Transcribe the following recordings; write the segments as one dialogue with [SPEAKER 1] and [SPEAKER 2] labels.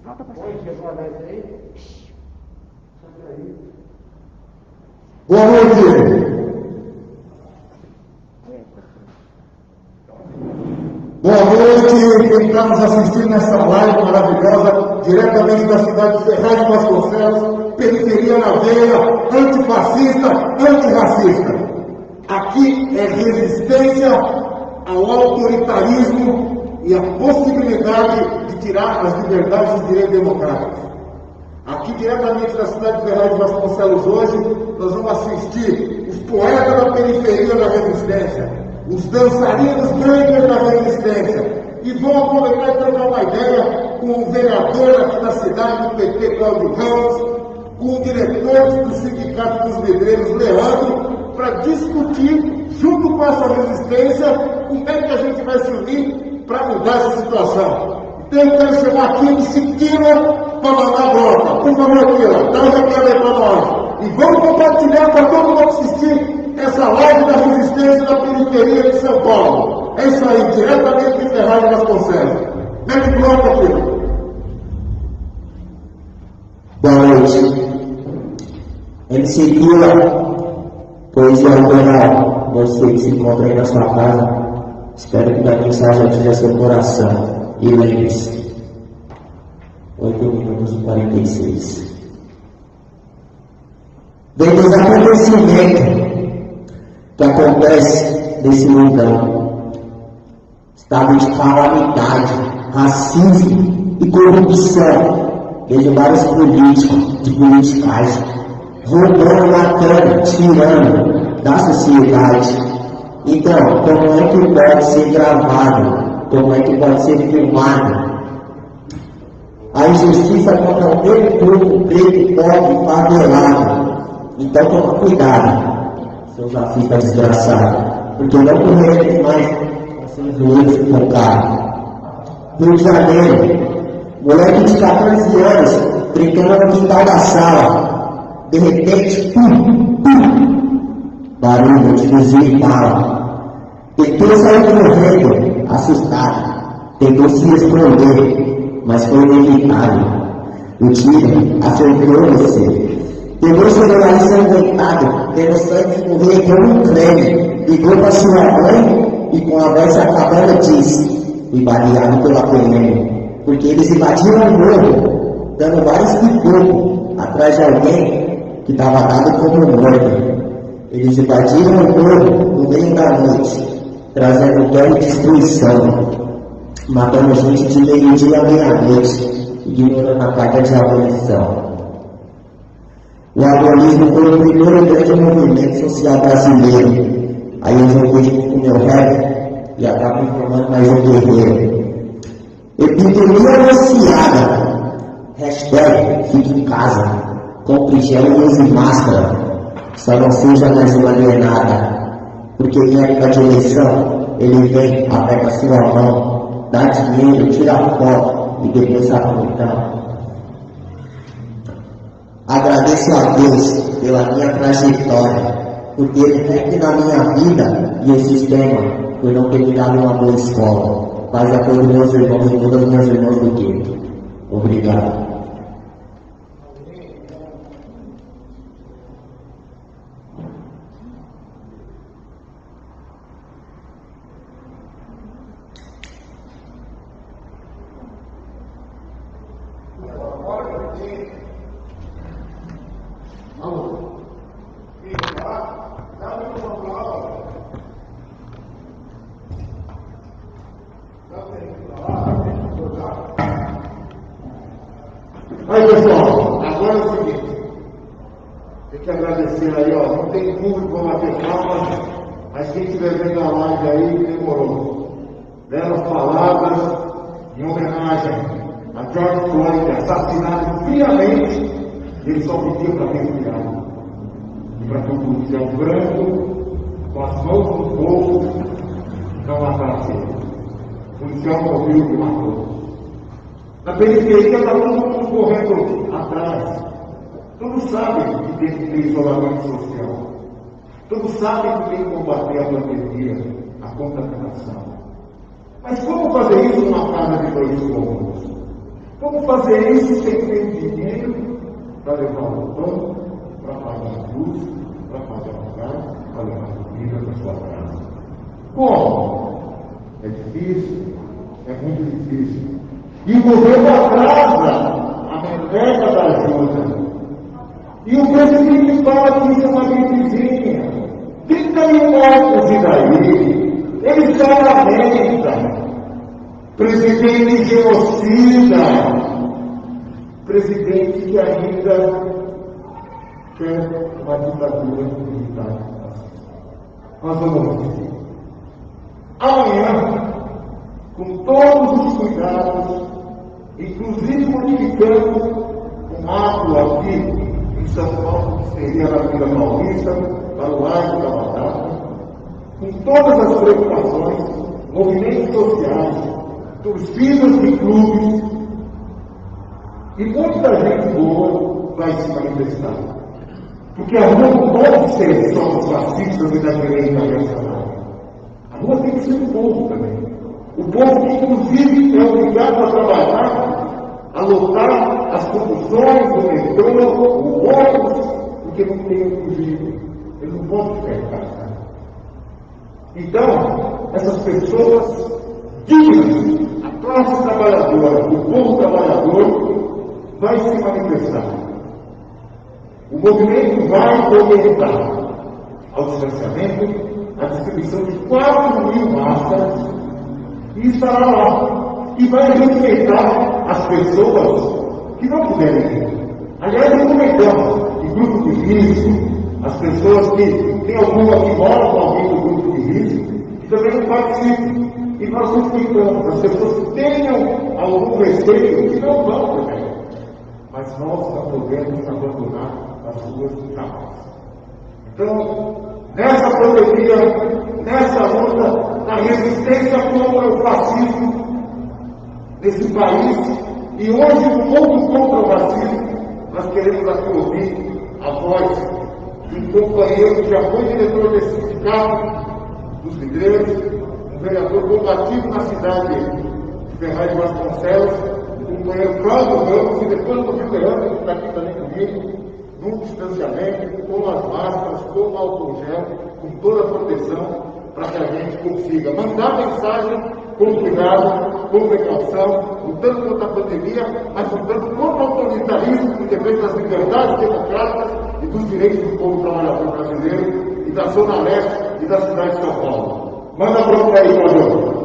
[SPEAKER 1] Boa noite. Boa noite, quem está nos assistindo nessa live maravilhosa, diretamente da cidade de Ferraz de Vasconcelos, periferia na veia, antifascista, antirracista. Aqui é resistência ao autoritarismo e a possibilidade de tirar as liberdades e os direitos democráticos. Aqui, diretamente da cidade de Ferraz de Vasconcelos, hoje, nós vamos assistir os poetas da periferia da resistência, os dançarinos breakers da resistência, e vão aproveitar e trocar uma ideia com o vereador aqui da cidade do PT, Cláudio Ramos, com o diretor do Sindicato dos Vidreiros, Leandro, para discutir, junto com essa resistência, como é que a gente vai se unir para mudar essa situação. Então eu quero chamar aqui o Siqueira para mandar bronca. Por favor, Kila, dá um recado aí para nós. E vamos compartilhar para todo mundo assistir essa live da resistência da periferia de São Paulo. É isso aí, diretamente de Ferraz de Vasconcelos. Mete bronca, Kila.
[SPEAKER 2] Boa noite. MC Kila, poesia autoral, você que se encontra aí na sua casa, espero que minha mensagem atinja seu coração. E lembre-se, 8 minutos e 46. Vem dos acontecimentos que acontece nesse lugar. Estado de calamidade, racismo e corrupção. Vejo vários políticos, politicais, roubando, matando, tirando da sociedade. Então, como é que pode ser gravado? Como é que pode ser filmado? A injustiça contra o meu povo preto, pobre, favelado. Então toma cuidado, seus racistas desgraçados, porque não correremos mais com seus joelhos com cara. Rio de Janeiro, moleque de 14 anos, brincando no quintal da sala. De repente, barulho de fuzil e bala. Tentou sair correndo, assustado. Tentou se esconder, mas foi inevitável. O tiro acertou você. Pegou seu nariz sanguentado, tendo sangue escorrer como um creme. Ligou para sua mãe e com a voz acabando disse: fui baleado pela PM. Porque eles invadiram o morro, dando vários pipocos atrás de alguém que estava dado como morto. Eles invadiram o morro no meio da noite, trazendo dano e destruição, matando gente de meio-dia à meia-noite, ignorando a carta de abolição. O abolismo foi o primeiro grande movimento social brasileiro. Aí eu joguei com o meu rap e acabo informando mais um guerreiro. Epidemia anunciada. Hashtag fique em casa. Compre gel e use máscara. Só não seja mais uma alienada. Porque em época de eleição, ele vem, aperta sua mão, dá dinheiro, tira foto e depois aponta. Agradeço a Deus pela minha trajetória, porque ele rap na minha vida e o sistema por não ter me dado uma boa escola. Paz a todos meus irmãos e todas as minhas irmãs do gueto. Obrigado.
[SPEAKER 1] Aí pessoal, agora é o seguinte, tem que agradecer aí, ó, não tem público para bater palmas, mas quem estiver vendo a live aí, demorou. Belas palavras em homenagem a George Floyd, assassinado friamente, ele só pediu para respirar. E para que o policial branco, com as mãos nos bolsos, não matasse ele. O policial morreu e matou. Na periferia está todo mundo correndo atrás. Todos sabem que tem que ter isolamento social. Todos sabem que tem que combater a pandemia, a contaminação. Mas como fazer isso numa casa de 2 cômodos? Como fazer isso sem ter dinheiro para levar o pão, para pagar a luz, para pagar o gás, para levar comida para sua casa? Como? É difícil, é muito difícil. E o governo atrasa a entrega da ajuda. E o presidente fala que isso é uma gripezinha. 30 mil mortos e daí? Ele só lamenta. Presidente genocida. Presidente que ainda quer uma ditadura militar. Nós vamos ver. Amanhã, com todos os cuidados, inclusive modificando um ato aqui em São Paulo, que seria na Vila Paulista, para o Largo da Batata, com todas as preocupações, movimentos sociais, torcidas de clubes, e muita gente boa vai se manifestar. Porque a rua não pode ser só dos fascistas e da direita reacionária. A rua tem que ser do povo também. O povo que, inclusive, é obrigado a trabalhar, a lotar as conduções, o metrô, o ônibus, porque não tem o fugir. Ele não pode ficar em casa. Então, essas pessoas dignas, a classe trabalhadora, o povo trabalhador, vai se manifestar. O movimento vai orientar ao distanciamento, a distribuição de 4.000 máscaras, e estará lá. E vai respeitar as pessoas que não puderem ir. Aliás, recomendamos que grupo de risco, as pessoas que tem alguma que moram com alguém do grupo de risco, que também não participem. E nós explicamos, as pessoas que tenham algum receio, que não vão também. Mas nós não podemos abandonar as ruas de casa. Então, nessa pandemia, nessa luta, na resistência contra o fascismo nesse país, e hoje o mundo contra o racismo, nós queremos aqui ouvir a voz de um companheiro que já foi diretor desse sindicato dos vidreiros, um vereador combativo na cidade de Ferraz de Vasconcelos, o companheiro Cláudio Ramos, e depois do Fernando, que está aqui também comigo, num distanciamento, com as máscaras, com o álcool gel, com toda a proteção, para que a gente consiga mandar mensagem com cuidado, com precaução, lutando contra a pandemia, mas lutando contra o autoritarismo em defesa das liberdades democráticas e dos direitos do povo trabalhador brasileiro e da Zona Leste e da cidade de São Paulo. Manda a bronca aí, Cláudio.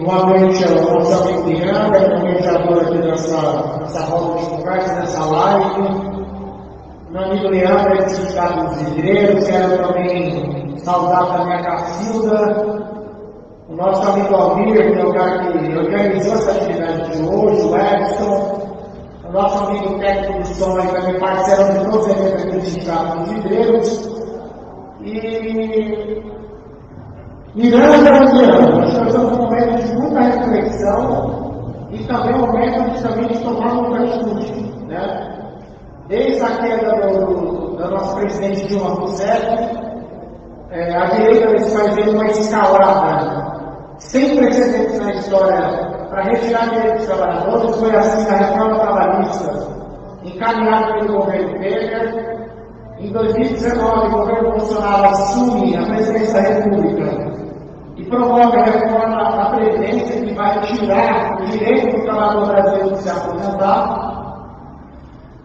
[SPEAKER 3] Boa noite ao nosso amigo Miranda, organizador aqui dessa roda de conversa, dessa live. Meu amigo Leandro, é do Sindicato dos Vidreiros. Quero também saudar também a Cacilda, o nosso amigo Almir, que é o cara que organizou essa atividade de hoje, o Edson, o nosso amigo técnico de som, também parceiro de todos os eventos aqui do Sindicato dos Vidreiros. E Miranda, nós estamos num momento de muita reflexão e também um momento de tomar uma atitude, né? Desde a queda da nossa presidente Dilma Rousseff, a direita desse país veio uma escalada sem precedentes na história para retirar direitos dos trabalhadores. Foi assim na reforma trabalhista encaminhada pelo governo Temer. Em 2019, o governo Bolsonaro assume a presidência da República e promove a reforma da Previdência, que vai tirar o direito do trabalhador brasileiro de se aposentar.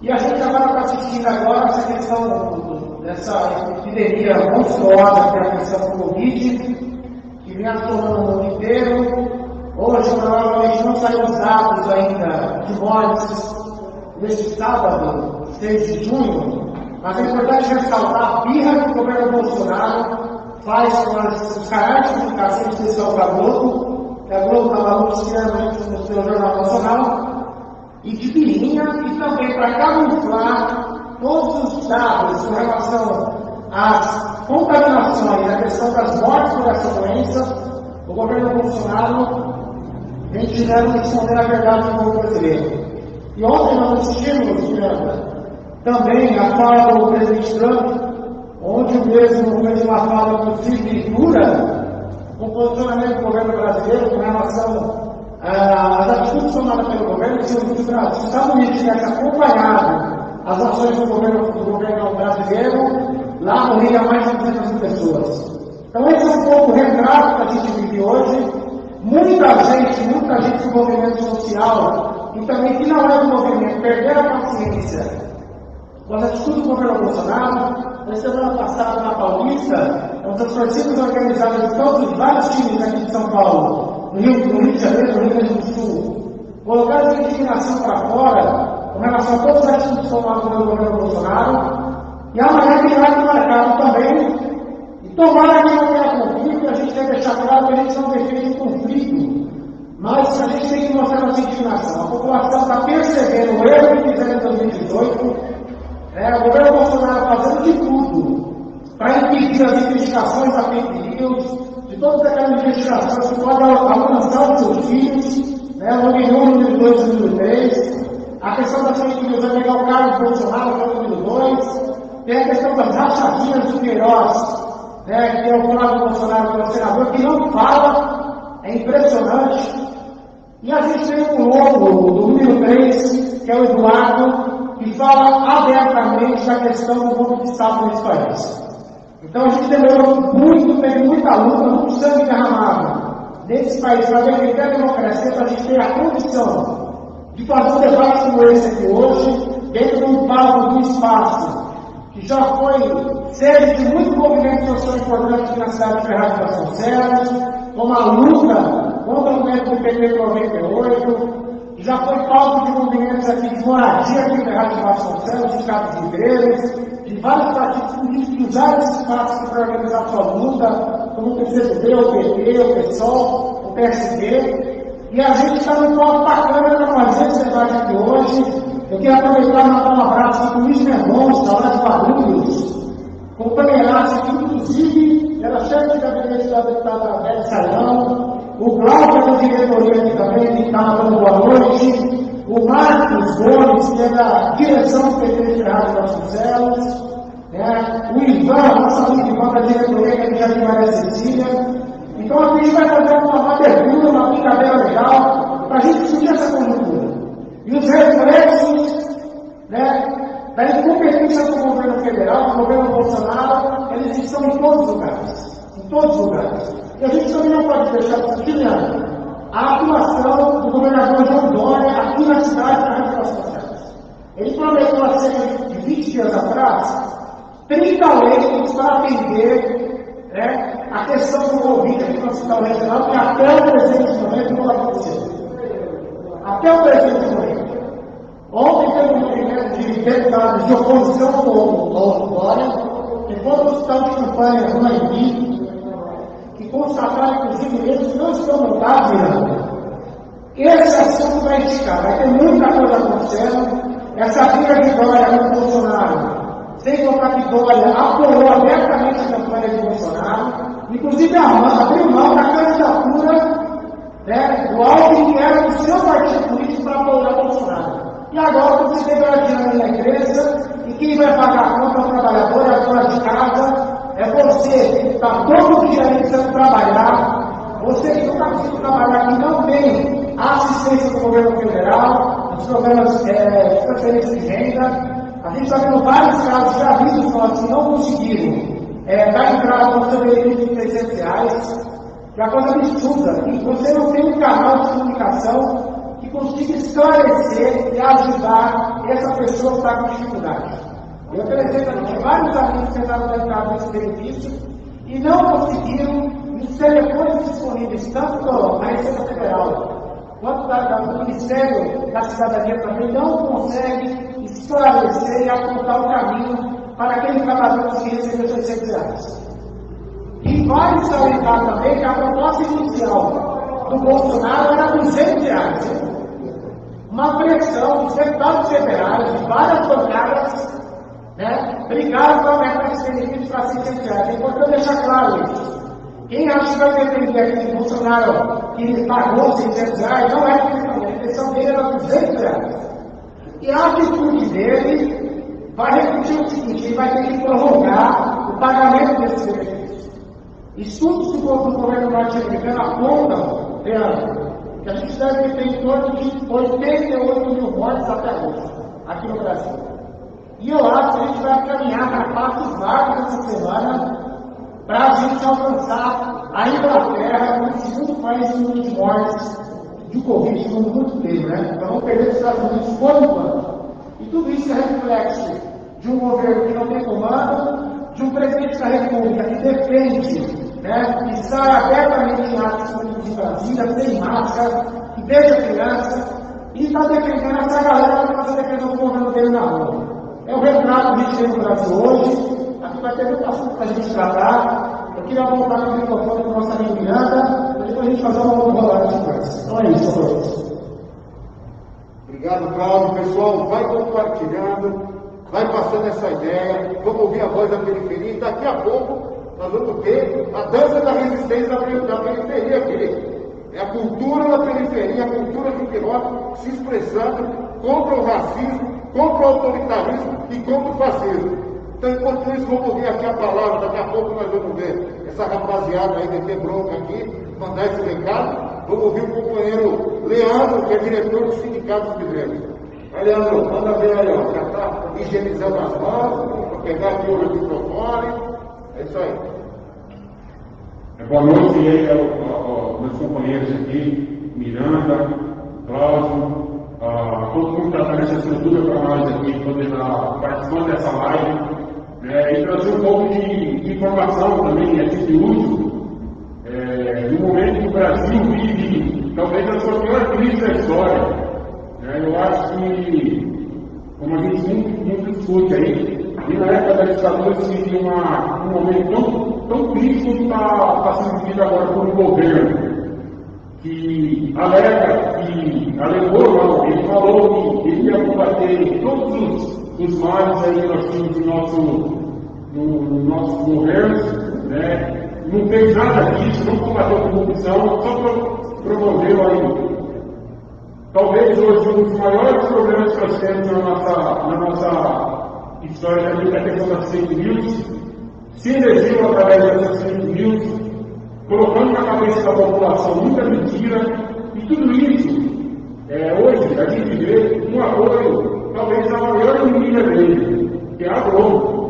[SPEAKER 3] E a gente agora está assistindo agora essa questão dessa epidemia monstruosa, que é a questão do Covid, que vem assolando o mundo inteiro. Hoje, provavelmente, não saíram os dados ainda de mortes neste sábado, 6 de junho, mas é importante ressaltar a birra que o governo Bolsonaro faz com os canais de comunicação, de exceção da Globo, que a Globo estava anunciando no seu Jornal Nacional, e de birrinha, e também para camuflar todos os dados com relação às contaminações, a questão das mortes por essa doença. O governo Bolsonaro vem tirando de esconder a verdade do povo brasileiro. E ontem nós assistimos, Miranda, também a fala do presidente Trump, onde o mesmo fez uma fala inclusive dura com o posicionamento do governo brasileiro com relação as atitudes tomadas pelo governo se os Estados Unidos tivessem acompanhado as ações do governo brasileiro, lá morria mais de 200 mil pessoas. Então esse é um pouco o retrato que a gente vive hoje. Muita gente do movimento social, e também que não é do movimento, perderam a paciência com as atitudes do governo Bolsonaro. Na semana passada, na Paulista, as torcidas organizadas de todos os vários times aqui de São Paulo, no Rio de Janeiro, no Rio Grande do Sul, colocaram essa indignação para fora com relação a todas as atitudes tomadas pelo governo Bolsonaro, e amanhã tem ato marcado também. E tomara que não tenha conflito, a gente tem que deixar claro que a gente não defende conflito, mas a gente tem que mostrar nossa indignação. A população está percebendo o erro que fizeram em 2018. O governo Bolsonaro fazendo de tudo para impedir as investigações da fake news, de todas aquelas investigações que podem alcançar os seus filhos, o número 1, número 2 e número 3. A questão das fake news é pegar o Carlos Bolsonaro, que é o número 2. Tem a questão das rachadinhas do Queiroz, que é o Flávio Bolsonaro, que é o senador, que não fala, é impressionante. E a gente tem um logo do número 3, que é o Eduardo, que fala abertamente da questão do golpe de Estado nesse país. Então a gente demorou muito, teve muita luta, muito sangue derramado nesse país para defender a democracia, para a gente ter a condição de fazer um debate como esse aqui hoje, dentro de um palco, de um espaço, que já foi sede de muito movimento social importante aqui na cidade de Ferraz de Vasconcelos, como a luta contra o método do PT 98, já foi palco de movimentos aqui de moradia aqui em Ferraz de Vasconcelos, de Cabo de Igrejas, de vários partidos políticos que usaram esse espaço para organizar sua luta, como o PCdoB, o PT, o PSOL, o PSD. E a gente está num palco bacana para fazer esse debate aqui hoje. Eu quero aproveitar e mandar um abraço aqui para o Luiz Mendonça, lá de Guarulhos, companheiraço aqui, inclusive, era chefe de gabinete da deputada Bete Saião, o Glauco da diretoria aqui também, que está dando boa noite, o Marcos Gomes, que é da direção do PT de Ferraz de Vasconcelos, o Ivan, nosso amigo Ivan da diretoria, que a gente já tem Maria Cecília. Então a gente vai fazer uma abertura, uma brincadeira legal, para a gente discutir essa conjuntura. E os reflexos da incompetência do governo federal, do governo Bolsonaro, eles estão em todos os lugares. Em todos os lugares. E a gente também não pode deixar de discutir a atuação do governador João Dória aqui na cidade de Ferraz de Vasconcelos. Ele prometeu há cerca de 20 dias atrás 30 leitos para atender a questão do Covid aqui no Hospital Regional, que até o presente momento não aconteceu. Até o presente momento. Ontem teve um movimento de deputados de oposição ao Dória, que foram no hospital de campanha no Aimbi, que constataram, inclusive, eles que não estão montados, esse assunto vai esticar, vai ter muita coisa acontecendo. Essa briga de Dória com o Bolsonaro, sem contar que Dória apoiou abertamente a campanha de Bolsonaro, inclusive abriu mão da candidatura do Alckmin, que era do seu partido político, para apoiar Bolsonaro. E agora você tem guardiã na igreja, e quem vai pagar a conta ao trabalhador, a dona de casa, é você que está todo dia aí precisando trabalhar, você que não está conseguindo trabalhar, que não tem a assistência do governo federal, dos programas de transferência de renda. A gente está vendo vários casos já vistos que não conseguiram dar entrada no seu benefício de R$600, que é uma coisa absurda, e você não tem um canal de comunicação que consiga esclarecer e ajudar essa pessoa que está com dificuldade. Eu apresento aqui vários amigos que tentaram tentar nesse benefício e não conseguiram, os telefones disponíveis, tanto da Receita Federal quanto do Ministério da Cidadania também, não consegue esclarecer e apontar o caminho para aquele trabalhador que recebeu R$600. E vale salientar também que a proposta inicial do Bolsonaro era R$200. Uma pressão dos deputados federais, de várias bancadas, brigaram para aumentar esse benefício para R$600. É importante deixar claro isso. Quem acha que vai defender aqui que Bolsonaro, que ele pagou R$600, não é a intenção dele era R$200. E a atitude dele vai repetir o seguinte: ele vai ter que prorrogar o pagamento desses benefícios. Estudos do governo norte-americano apontam, que a gente deve ter em torno de 88 mil mortes até hoje, aqui no Brasil. E eu acho que a gente vai caminhar para passos largos essa semana para a gente alcançar a Inglaterra como o segundo país com número de mortes de Covid no mundo inteiro, né? Então vamos perder os Estados Unidos por enquanto. E tudo isso é reflexo de um governo que não tem comando, de um presidente da República que defende, né, que sai abertamente em atos públicos de Brasília, sem máscara, que deixa criança, e está defendendo essa galera que está defendendo o governo dele na rua. É o retrato que a gente tem no Brasil hoje. Aqui vai ter muito assunto para a gente tratar. Eu queria voltar no microfone para o nosso amigo Miranda, para depois a gente fazer uma outra rolada de conversa. Então é isso, professor.
[SPEAKER 1] Obrigado, Cláudio. Pessoal, vai compartilhando, vai passando essa ideia, vamos ouvir a voz da periferia, e daqui a pouco nós vamos ter a dança da resistência da periferia aqui. É a cultura da periferia, a cultura do hip-hop se expressando contra o racismo, contra o autoritarismo e contra o fascismo. Então, enquanto isso, vamos ouvir aqui a palavra, daqui a pouco nós vamos ver essa rapaziada aí meter bronca aqui, mandar esse recado. Vamos ouvir o companheiro Leandro, que é diretor do Sindicato dos Pedreiros. Aí, Leandro, manda ver aí, ó, já está higienizando as mãos, para pegar aqui o microfone. É isso aí.
[SPEAKER 4] Boa noite aí aos meus companheiros aqui, Miranda, Cláudio, todo mundo que está nessa estrutura para nós aqui, poder estar participando dessa live, e trazer um pouco de informação também, atitude, no momento que o Brasil vive, talvez a sua pior crise da história. Eu acho que, como a gente muito discute aí, e na época da ditadura se vivia um momento tão crítico que está sendo vivido agora por um governo que alegou, ele falou que ele ia combater todos os males aí que nós tínhamos no nosso governo, né? Não fez nada disso, não combateu a corrupção, só promoveu aí. Talvez hoje um dos maiores problemas que nós temos na nossa história da questão das fake news, se elegeu através dessas fake news, colocando na cabeça da população muita mentira, e tudo isso, hoje a gente vê um apoio, talvez a maior inimiga dele, que é a Globo.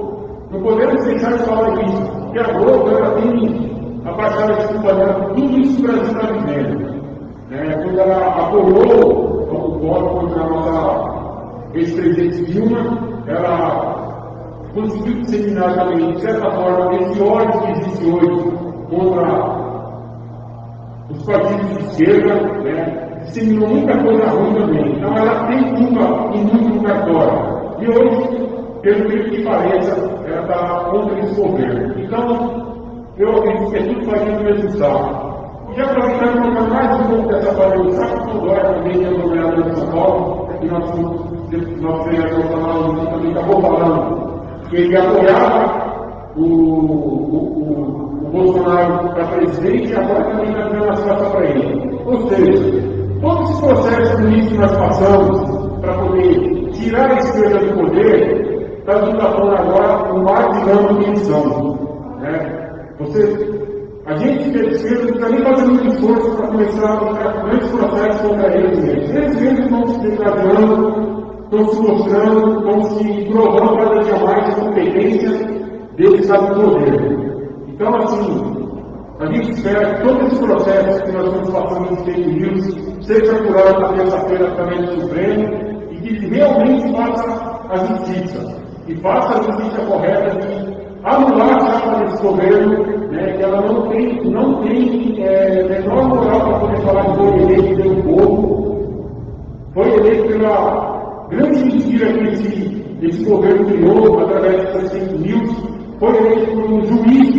[SPEAKER 4] Não podemos deixar de falar disso, porque a Globo ela tem abaixado a desculpa tudo isso que o Brasil está vivendo. Quando ela apoiou o voto contra a nossa ex-presidente Dilma, ela conseguiu disseminar também, de certa forma, esse ódio que existe hoje contra os partidos de esquerda, disseminou muita coisa ruim também. Então ela tem culpa em muito lugar fora. E hoje, pelo que pareça, ela está contra esse governo. Então, eu acredito que é tudo fazendo o mesmo salto. E aproveitando para mais um pouco dessa parte do Saco Condói, também que é o governador de São Paulo, que nosso vereador também acabou falando, que ele apoiava o Bolsonaro para presidente e agora também está dando a situação para ele. Ou seja, todo esse processo político que nós passamos para poder tirar a esquerda do poder, está vindo à tona agora o mar de lama que eles são. A gente que é de esquerda não está nem fazendo um esforço para começar a entrar com grandes processos contra eles mesmos. Eles mesmos estão se degradando, estão se mostrando, estão se provando cada dia mais a competência deles no poder. Então, assim, a gente espera que todo esse processo que nós estamos passando em fake news seja apurado na terça-feira através do Supremo e que realmente faça a justiça. E faça a justiça correta de anular a chapa desse governo, que ela não tem menor moral para poder falar que foi eleito pelo povo, foi eleito pela grande mentira que esse governo criou através dessas fake news, foi eleito por um juiz,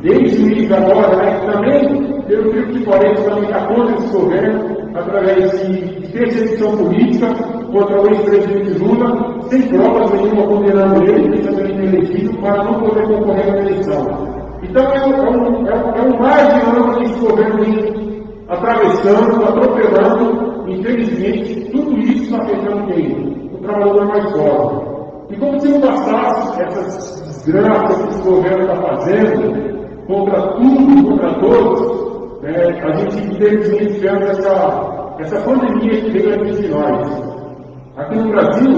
[SPEAKER 4] ex-juiz agora, que também, pelo que parece, também está contra esse governo, através de perseguição política contra o ex-presidente Lula, sem provas nenhuma condenando ele, que está sendo elegido, para não poder concorrer à eleição. Então é um mar de lama que esse governo vem atravessando, atropelando, infelizmente, tudo isso está afetando quem? O trabalhador mais pobre. E como se não bastasse essas desgraças que esse governo está fazendo, contra tudo e contra todos, a gente infelizmente tivemos essa essa pandemia que veio aqui de nós. Aqui no Brasil,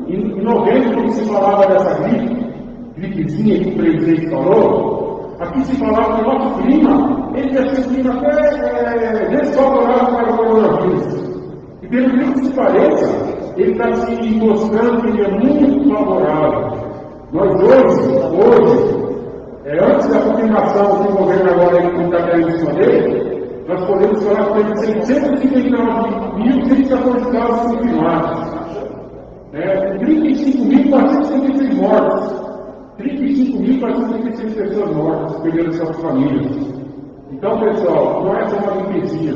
[SPEAKER 4] em novembro, quando se falava dessa gripezinha que o presidente falou, aqui se falava que o nosso clima, ele ia ser um clima até desfavorável para o coronavírus. E pelo que se pareça, ele está se mostrando que ele é muito favorável. Nós hoje, antes da confirmação que o governo agora não está querendo esconder, nós podemos falar que teve 659.114 casos confirmados. 35.456 mortes. 35.456 pessoas mortas, perdendo suas famílias. Então, pessoal, não é só uma gripezinha.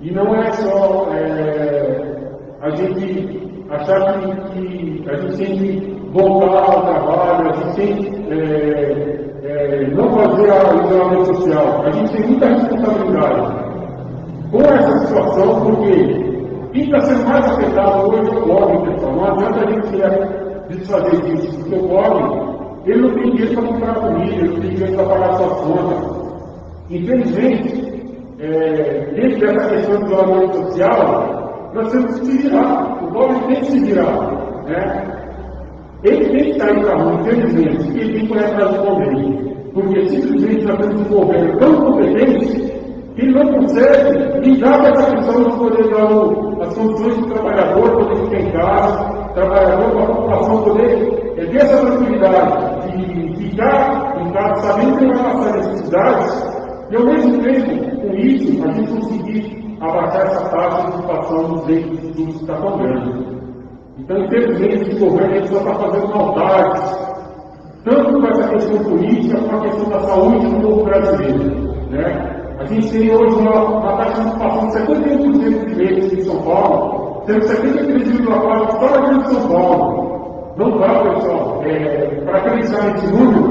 [SPEAKER 4] E não é só a gente achar que a gente tem que voltar ao trabalho, a gente tem que não fazer o isolamento social. A gente tem muita responsabilidade com essa situação, porque quem está sendo mais afetado hoje é o pobre, pessoal. Não adianta a gente desfazer disso, porque o pobre, ele não tem dinheiro para comprar comida, ele não tem dinheiro para pagar suas contas. Infelizmente, dentro dessa questão do isolamento social, nós temos que se virar. O pobre tem que se virar. Ele tem que sair da rua, infelizmente, porque ele tem que correr atrás do governo. Porque simplesmente nós temos um governo tão competente que ele não consegue lidar com essa questão de poder dar as condições do trabalhador, poder ficar em casa, trabalhador, para a população poder ter essa tranquilidade de ficar em casa, sabendo que não vai passar necessidades, e ao mesmo tempo, com isso, a gente conseguir abaixar essa taxa de ocupação dos leitos que está tão grande. Então, infelizmente, o governo só está fazendo maldades, tanto com essa questão política, como a questão da saúde do povo brasileiro. A gente tem hoje uma taxa de ocupação de 71% de leitos em São Paulo, sendo 73,4% só na grande São Paulo. Não dá, pessoal, para acreditar nesse número,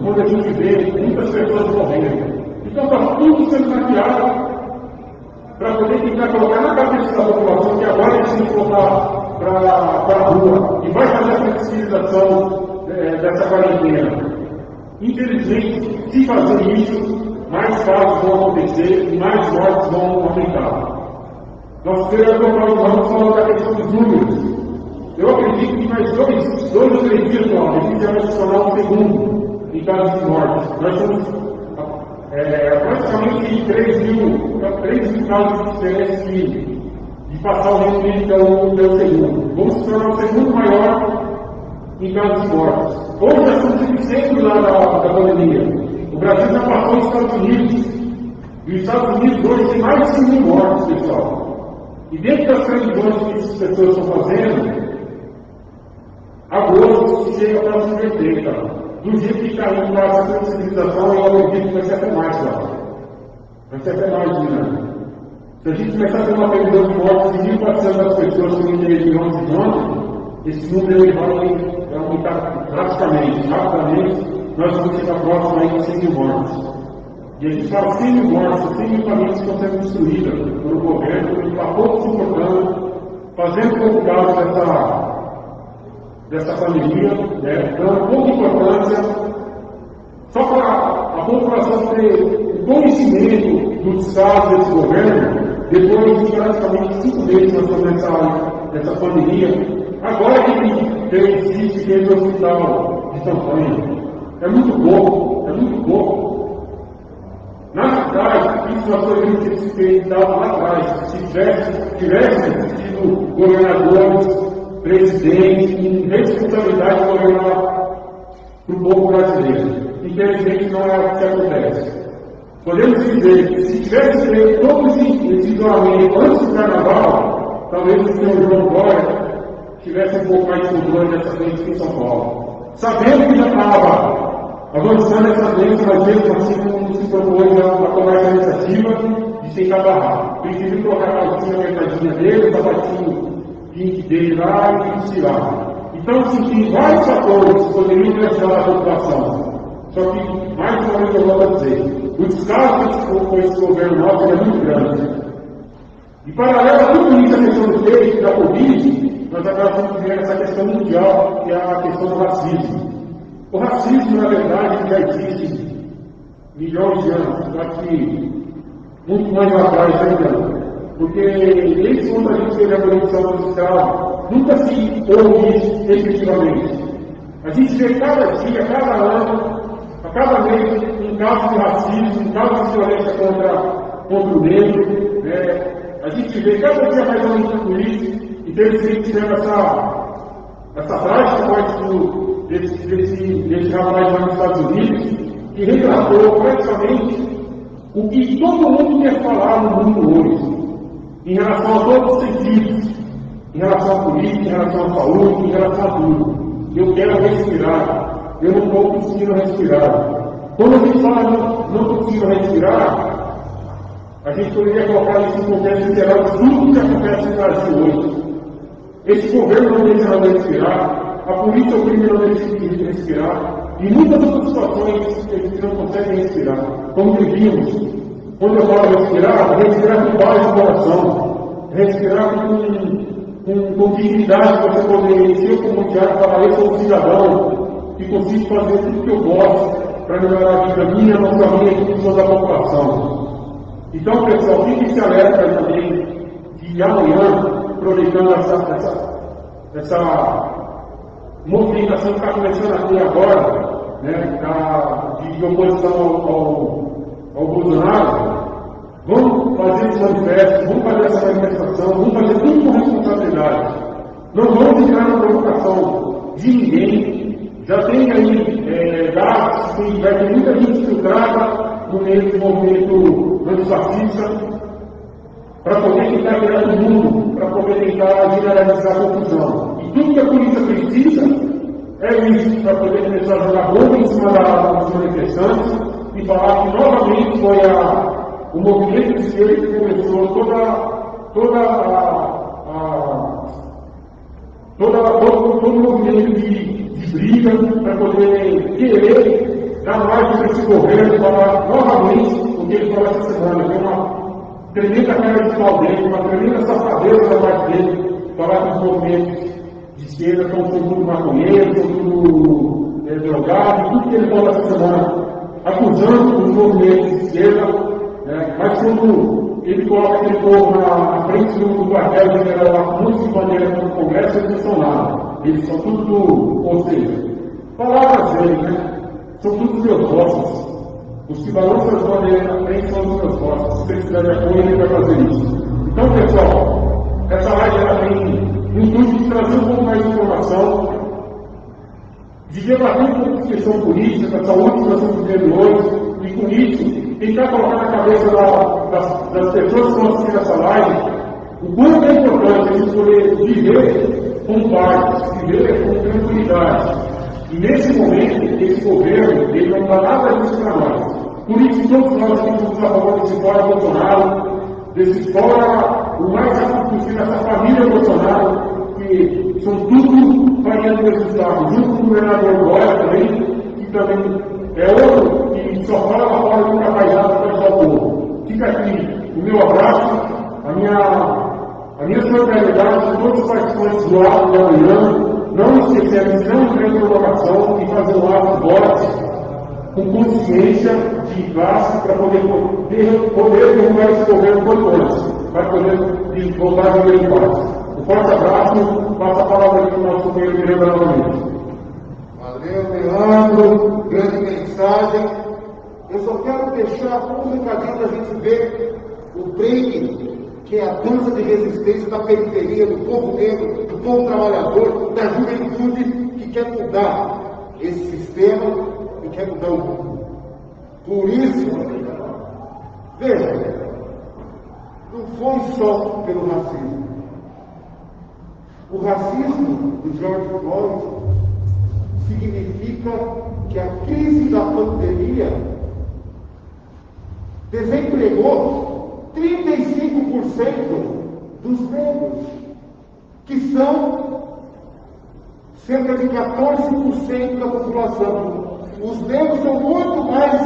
[SPEAKER 4] quando a gente vê muitas pessoas morrendo. Então, está tudo sendo maquiado para poder tentar colocar na cabeça da população que agora a gente tem que voltar para a rua e vai fazer a flexibilização dessa quarentena. Infelizmente, se fazer isso, mais casos vão acontecer e mais mortes vão aumentar. Nosso vereador Paulo falou da questão dos números. Eu acredito que mais dois ou 3 dias, a gente vai adicionar um segundo em casos de mortes. Nós temos praticamente 3 mil casos de diferença de passar o rendimento pelo segundo. Vamos se tornar o segundo maior em casos de mortes. Hoje nós estamos suficientes lá da pandemia. O Brasil já passou os Estados Unidos. E os Estados Unidos hoje tem mais de 5 mil mortes, pessoal. E dentro das previsões que essas pessoas estão fazendo, agosto chega para se inverter, tá? Do jeito que está indo para essa flexibilização, eu acredito que vai ser até mais, tá? Vai ser até mais, né? Se a gente começar a ter uma previsão de mortes de 1.400 pessoas que não tem de ontem, esse número ele vai aumentar drasticamente, rapidamente. Nós vamos chegar próximo aí de 100 mil mortes. E a gente fala 100 mil mortes, 100 mil famílias que estão sendo destruídas pelo governo, ele está pouco se importando, fazendo pouco caso dessa pandemia, dando pouca importância, só para a população ter o conhecimento do descaso desse governo, depois de praticamente 5 meses nós estamos nessa pandemia. Agora que existe dentro do hospital de campanha. É muito pouco, é muito pouco. Na verdade, isso nós poderíamos ter dado lá atrás. Se tivesse sido governadores, presidentes, com responsabilidade de governar para o povo brasileiro. Infelizmente, não é o que acontece. Podemos dizer que se tivesse feito todo esse isolamento antes do carnaval, talvez o senhor João Dória tivesse um pouco mais de controle dessa doença aqui em São Paulo. Sabendo que já estava avançando essa doença, mas mesmo assim não se propôs a tomar essa iniciativa de tentar barrar. Preferiu colocar a calcinha na metadinha dele, o sapatinho pink dele lá e tirar. Então, assim, tem vários fatores que poderiam pressionar a população. Só que, mais uma vez eu volto a dizer, o descaso com esse governo nosso é muito grande. E paralelo a tudo isso, a questão do feito da Covid, nós agora temos que ver essa questão mundial, que é a questão do racismo. O racismo, na verdade, já existe milhões de anos, só que muito mais atrás ainda. Porque desde quando a gente teve a abolição dos escravos, nunca se ouve isso efetivamente. A gente vê cada dia, cada ano, a cada mês, um caso de racismo, um caso de violência contra o negro. A gente vê cada dia mais uma polícia, e teve essa trágica morte desse rapaz lá nos Estados Unidos, que retratou praticamente o que todo mundo quer falar no mundo hoje, em relação a todos os sentidos, em relação à política, em relação à saúde, em relação a tudo. Eu quero respirar, eu não estou conseguindo respirar. Quando a gente fala não estou conseguindo respirar, a gente poderia colocar isso em contexto geral de tudo que acontece no Brasil hoje. Esse governo não deixa nada respirar, a polícia oprime não deixa de respirar, e muitas outras situações que não conseguem respirar. Como vimos, quando eu falo respirar com paz no coração, respirar com dignidade, você poder, se eu como Tiago falar, eu sou um cidadão que consigo fazer tudo que eu gosto para melhorar a vida minha, não só minha, e de toda a população. Então, pessoal, fiquem-se alerta também que amanhã, aproveitando essa movimentação que está começando aqui agora, de oposição ao Bolsonaro, vamos fazer esse manifesto, vamos fazer essa manifestação, vamos fazer tudo com responsabilidade. Não vamos entrar na provocação de ninguém. Já tem aí dados que vai ter muita gente filtrada no meio do movimento antifascista para poder tentar virar o mundo, para poder tentar generalizar a confusão. E tudo que a polícia precisa é isso, para poder começar a jogar bomba em cima dos manifestantes e falar que novamente foi o movimento de esquerda que começou todo o movimento de briga para poder querer dar mais para esse governo e falar novamente o que ele falou essa semana. Tem uma tremenda cara de pau dele, uma tremenda safadeza da parte dele, falar que os movimentos de esquerda são tudo maconheiros, são tudo drogados, tudo que ele falou essa semana, acusando os movimentos de esquerda, mas quando ele coloca aquele povo na frente do quartel general lá com muitos de bandeira no Congresso, eles não são nada. Eles são tudo, ou seja, palavras dele, são todos meus vossos. Os que balançam as bandeiras na frente são os meus vossos. Se você quiser de apoio, ele vai fazer isso. Então, pessoal, essa live ela tem o intuito de trazer um pouco mais de informação, de debater um pouco de questão política, da saúde que nós estamos vivendo hoje, e com isso, tentar colocar na cabeça das pessoas que estão assistindo essa live o quanto é importante a gente poder viver com paz, viver com tranquilidade. E nesse momento, esse governo, ele não dá nada disso para nós. Por isso, todos nós que estamos a favor desse fora Bolsonaro, desse fora o mais rápido possível, essa família Bolsonaro, que são tudo variando resultados, junto com o governador Dória também, que também é outro que só fala fora de uma paisada para ajudar o povo. Fica aqui o meu abraço, a minha solidariedade com todos os participantes do ato de amanhã. Não esquecemos, não entrar em provocação e fazer um ato forte, com consciência de classe, para poder derrubar esse governo quanto antes, para poder voltar a viver em paz. Um forte abraço, passa a palavra aqui para o nosso companheiro Miranda novamente.
[SPEAKER 1] Valeu, Leandro, grande mensagem. Eu só quero deixar um recadinho para a gente ver o break, que é a dança de resistência da periferia, do povo negro, do povo trabalhador, da juventude que quer mudar esse sistema e quer mudar o mundo. Por isso, veja, não foi só pelo racismo. O racismo do George Floyd significa que a crise da pandemia desempregou 35% dos negros, que são cerca de 14% da população. Os negros são muito mais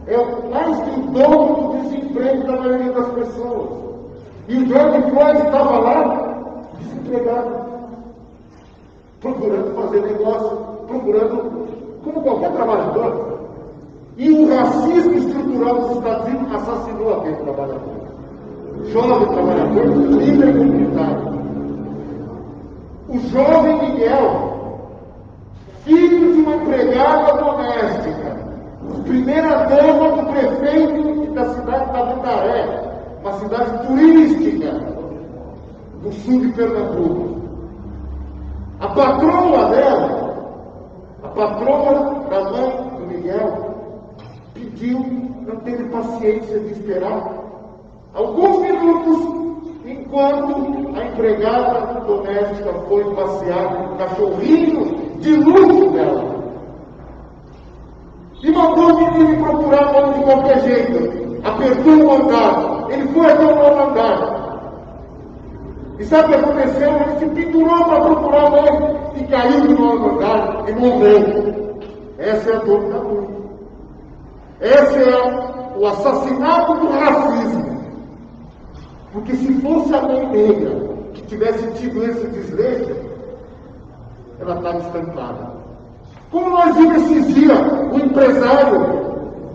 [SPEAKER 1] que o dobro do desemprego da maioria das pessoas. E o George Floyd estava lá, desempregado, procurando fazer negócio, procurando, como qualquer trabalhador. E o racismo estrutural dos Estados Unidos assassinou aquele trabalhador. jovem trabalhador, líder comunitário. O jovem Miguel, filho de uma empregada doméstica, primeira dama do prefeito da cidade da Vitaré, uma cidade turística do sul de Pernambuco. A patroa dela, a patroa da mãe do Miguel, pediu, não teve paciência de esperar alguns minutos enquanto a empregada doméstica foi passear com o cachorrinho de luxo dela. E mandou o menino procurar a mãe de qualquer jeito. Apertou o andar. Ele foi até o novo andar. E sabe o que aconteceu? Ele se pendurou para procurar a mãe e caiu do novo andar e morreu. Essa é a dor da mãe. Esse é o assassinato do racismo. Porque se fosse a mãe negra que tivesse tido esse desleixo, ela estava estampada. Como nós vimos esses dias, o empresário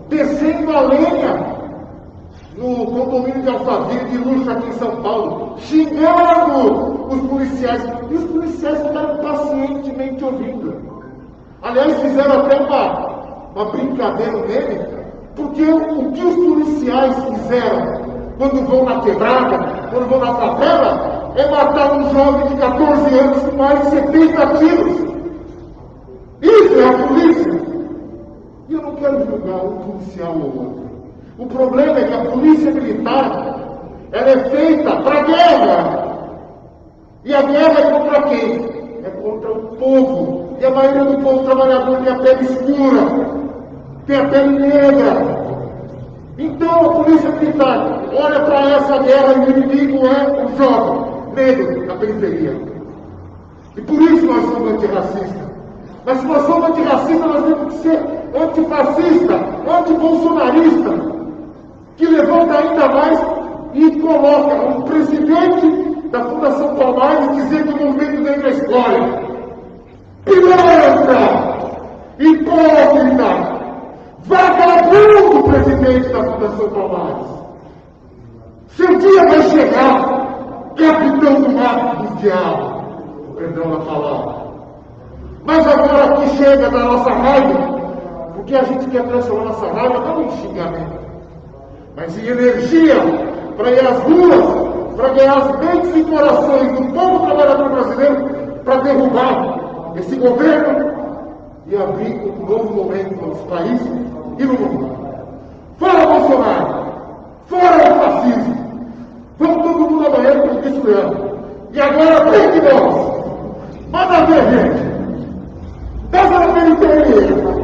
[SPEAKER 1] descendo a lenha no condomínio de Alphaville de luxo aqui em São Paulo, xingando os policiais. E os policiais ficaram pacientemente ouvindo. Aliás, fizeram até uma brincadeira nele, porque o que os policiais fizeram quando vão na quebrada, quando vão na favela, é matar um jovem de 14 anos com mais de 70 quilos. Isso é a polícia. E eu não quero julgar um policial ou outro. O problema é que a polícia militar, ela é feita para guerra. E a guerra é contra quem? É contra o povo. E a maioria do povo trabalhador tem a pele escura, tem a pele negra. Então a polícia militar olha para essa guerra e o inimigo é o jovem negro da periferia. E por isso nós somos antirracistas. Mas se nós somos antirracistas, nós temos que ser antifascista, antibolsonarista, que levanta ainda mais e coloca um presidente da Fundação Palmares dizer que o movimento negro é história. Pilantra! Hipócrita! Vagabundo, presidente da Fundação Palmares! Seu dia vai chegar, capitão do mato dos diabos, perdão a palavra. Mas agora que chega da nossa raiva, porque a gente quer transformar nossa raiva não em xingamento, mas em energia, para ir às ruas, para ganhar as mentes e corações do povo trabalhador brasileiro, para derrubar esse governo e abrir um novo momento no nosso país e no mundo. Fora Bolsonaro! Fora o fascismo! Vamos todo mundo amanhã, como disse o Leandro. E agora tem que nós! Manda ver, gente! Casa na periferia!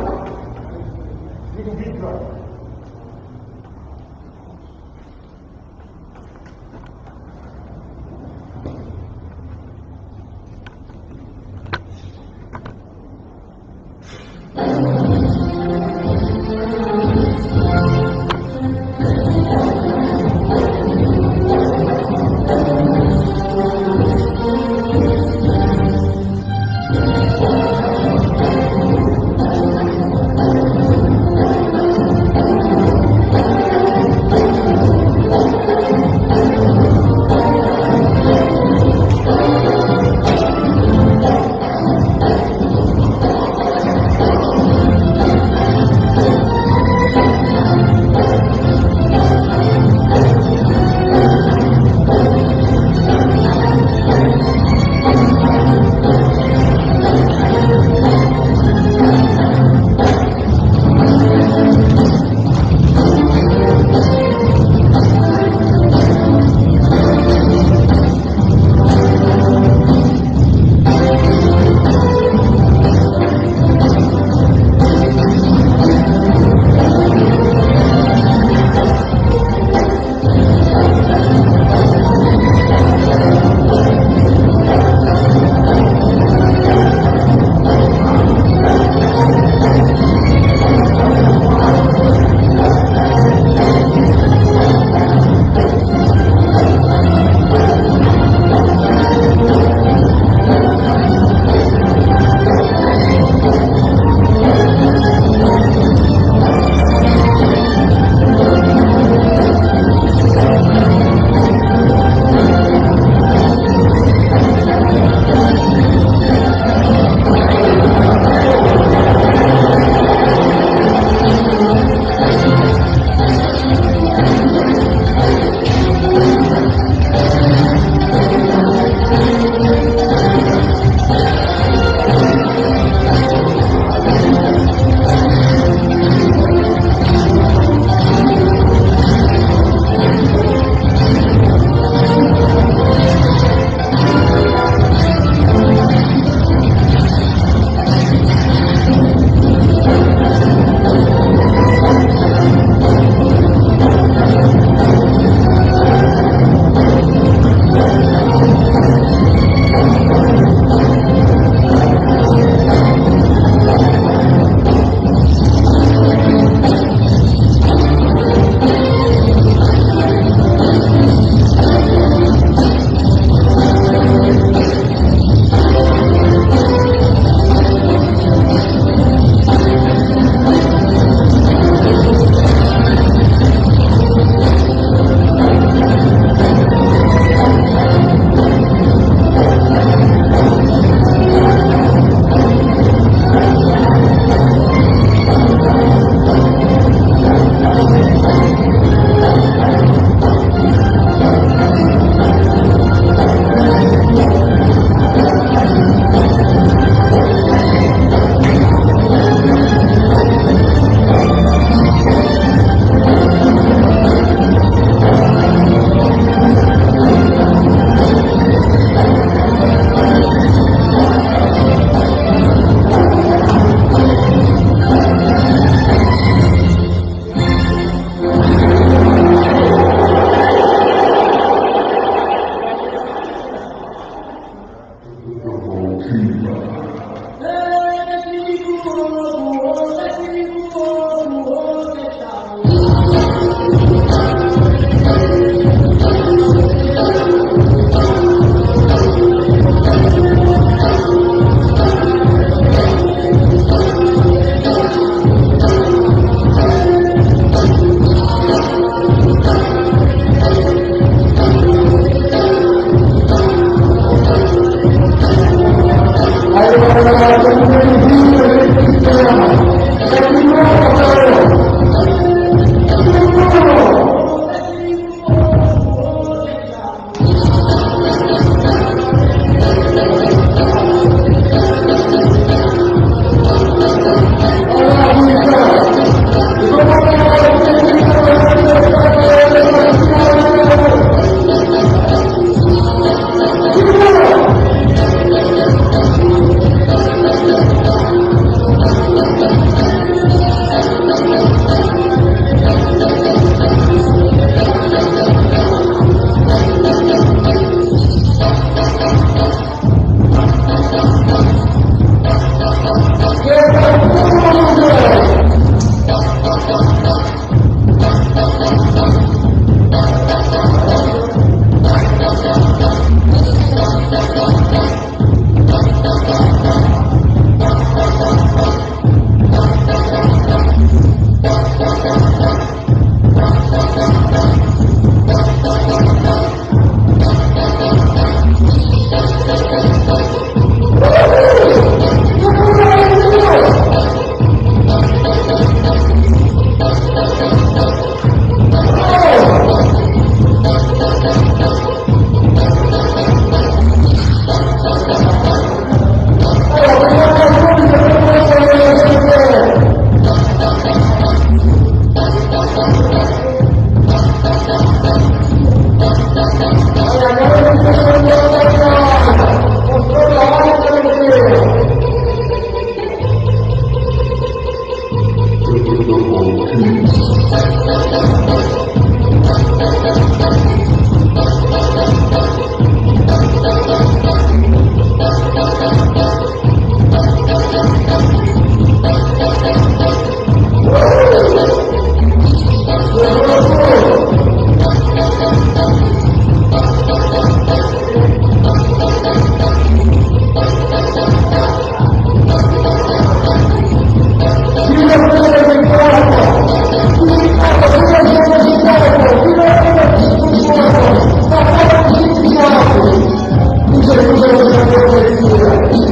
[SPEAKER 1] segundo essa profecia.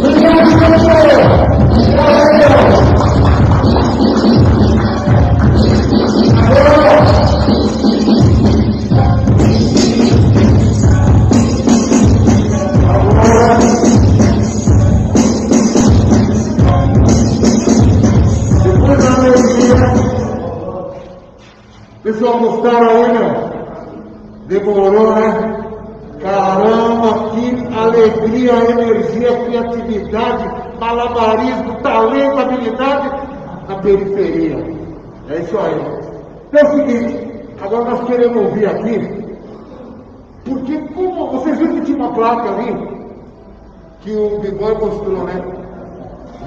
[SPEAKER 1] Pessoal, gostaram aí, meu? Demorou, né? Caramba, que alegria, energia, criatividade, malabarismo, talento, habilidade na periferia. É isso aí. É o seguinte, agora nós queremos ouvir aqui, porque como vocês viram que tinha uma placa ali, que o B-Boy mostrou, né?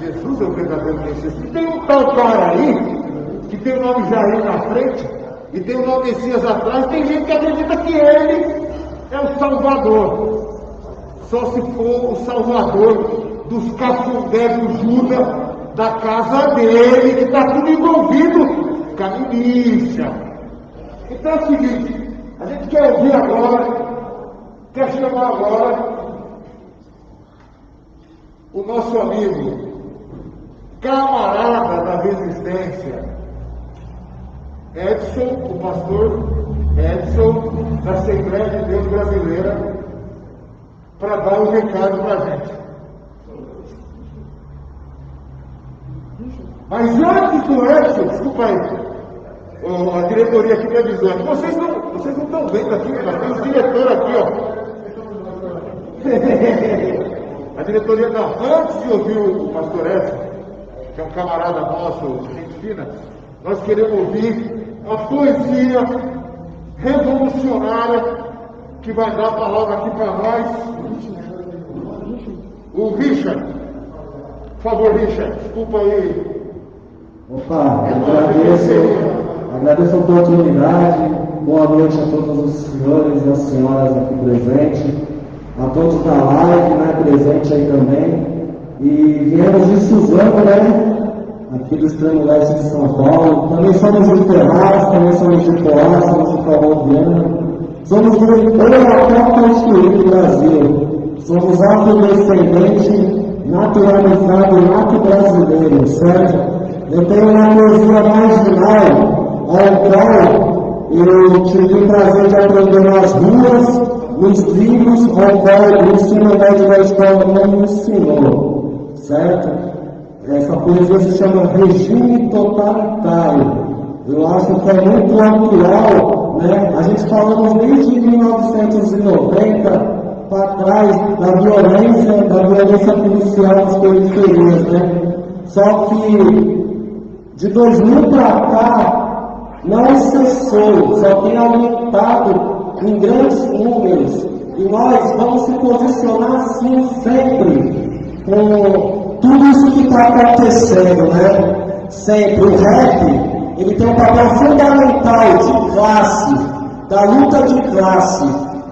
[SPEAKER 1] Jesus é o verdadeiro Messias. E tem um tal cara aí, que tem o nome Jair na frente, e tem o nome Messias atrás, tem gente que acredita que ele é o Salvador. Só se for o Salvador dos cafundés do Judas, da casa dele, que está tudo envolvido com a milícia. Então é o seguinte, a gente quer ouvir agora, quer chamar agora o nosso amigo, camarada da resistência, Edson, o pastor Edson, da Assembleia de Deus Brasileira, para dar um recado para a gente. Mas antes do Edson, desculpa aí, a diretoria aqui me avisou, vocês não estão vendo aqui, cara, tem os diretores aqui, ó. A diretoria não, antes de ouvir o pastor Edson, que é um camarada nosso, gente fina, nós queremos ouvir uma poesia revolucionária que vai dar a palavra aqui para nós. O Richard. Por favor, Richard, desculpa aí.
[SPEAKER 5] Opa, agradeço a oportunidade. Boa noite a todos os senhores e as senhoras aqui presentes, a todos da live, né, presente aí também. E viemos de Suzano, né? Aqui do extremo leste de São Paulo. Também somos de Ferraz, também somos de Poá, somos de Calvão, somos do Oratório Constituído do Brasil. Somos afrodescendente, naturalizado nato brasileiro, certo? Eu tenho uma poesia marginal, ao qual eu tive o prazer de aprender nas ruas, nos livros, ao qual o ensino médio da escola não me ensinou, certo? Essa poesia se chama Regime Totalitário. Eu acho que é muito atual, né? A gente falamos desde 1990 para trás da violência policial nas periferias, né? Só que de 2000 para cá não cessou, só tem aumentado em grandes números. E nós vamos se posicionar assim sempre com tudo isso que está acontecendo, né? Sempre. O rap, ele tem um papel fundamental de classe, da luta de classe.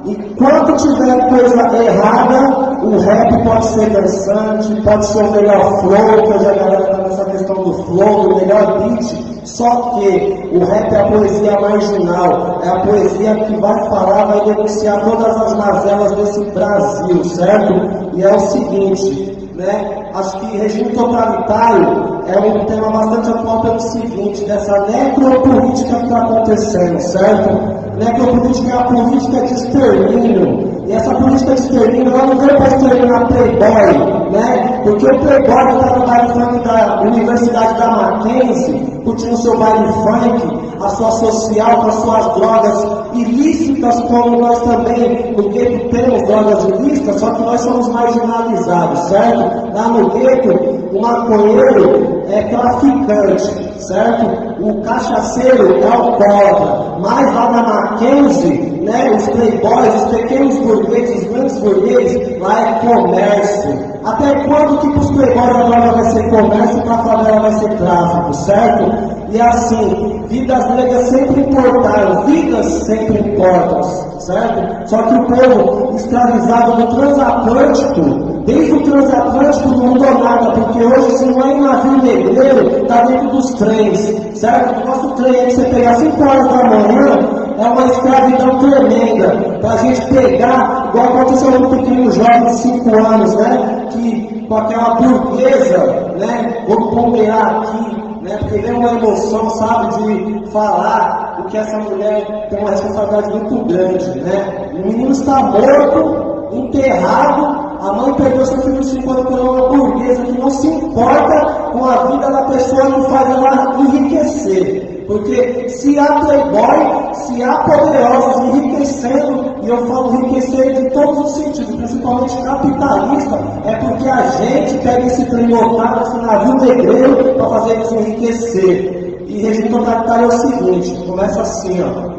[SPEAKER 5] E quando tiver coisa errada, o rap pode ser dançante, pode ser o melhor flow, que hoje a galera está nessa questão do flow, do melhor beat. Só que o rap é a poesia marginal, é a poesia que vai falar, vai denunciar todas as mazelas desse Brasil, certo? E é o seguinte, né? Acho que regime totalitário é um tema bastante atual pelo seguinte, dessa necropolítica que está acontecendo, certo? Necropolítica é a política de extermínio. E essa política de extermínio, ela não veio para exterminar Playboy, né? Porque o Playboy está no baile funk da Universidade da Mackenzie, curtindo o seu baile funk, a sua social, com as suas drogas ilícitas, como nós também no gueto temos drogas ilícitas, só que nós somos marginalizados, certo? Lá no gueto, o maconheiro é traficante, certo? O cachaceiro é alcoólatra. Mas lá na Mackenzie, né, os playboys, os pequenos burgueses, os grandes burgueses, lá é comércio. Até quando que para os playboys a droga vai ser comércio e para a favela vai ser tráfico, certo? E assim, vidas negras sempre importaram, vidas sempre importam, certo? Só que o povo escravizado no transatlântico, desde o transatlântico não mudou nada, porque hoje se não é em navio negreiro, está dentro dos trens, certo? O nosso trem é que você pegar 5 horas da manhã, é uma escravidão tremenda, para a gente pegar igual aconteceu com um pequeno jovem de 5 anos, né? Que com aquela burguesa, né? Vou ponderar aqui, né? Porque ele é uma emoção, sabe, de falar o que essa mulher tem uma responsabilidade muito grande, né? O menino está morto, enterrado. A mãe perdeu seu filho de 5 anos por uma burguesa que não se importa com a vida da pessoa que faz ela enriquecer. Porque se há playboy, se há poderosos enriquecendo, e eu falo enriquecer de todos os sentidos, principalmente capitalista, é porque a gente pega esse trem lotado, esse navio negreiro, para fazer eles enriquecer. E regime capital é o seguinte, começa assim, ó.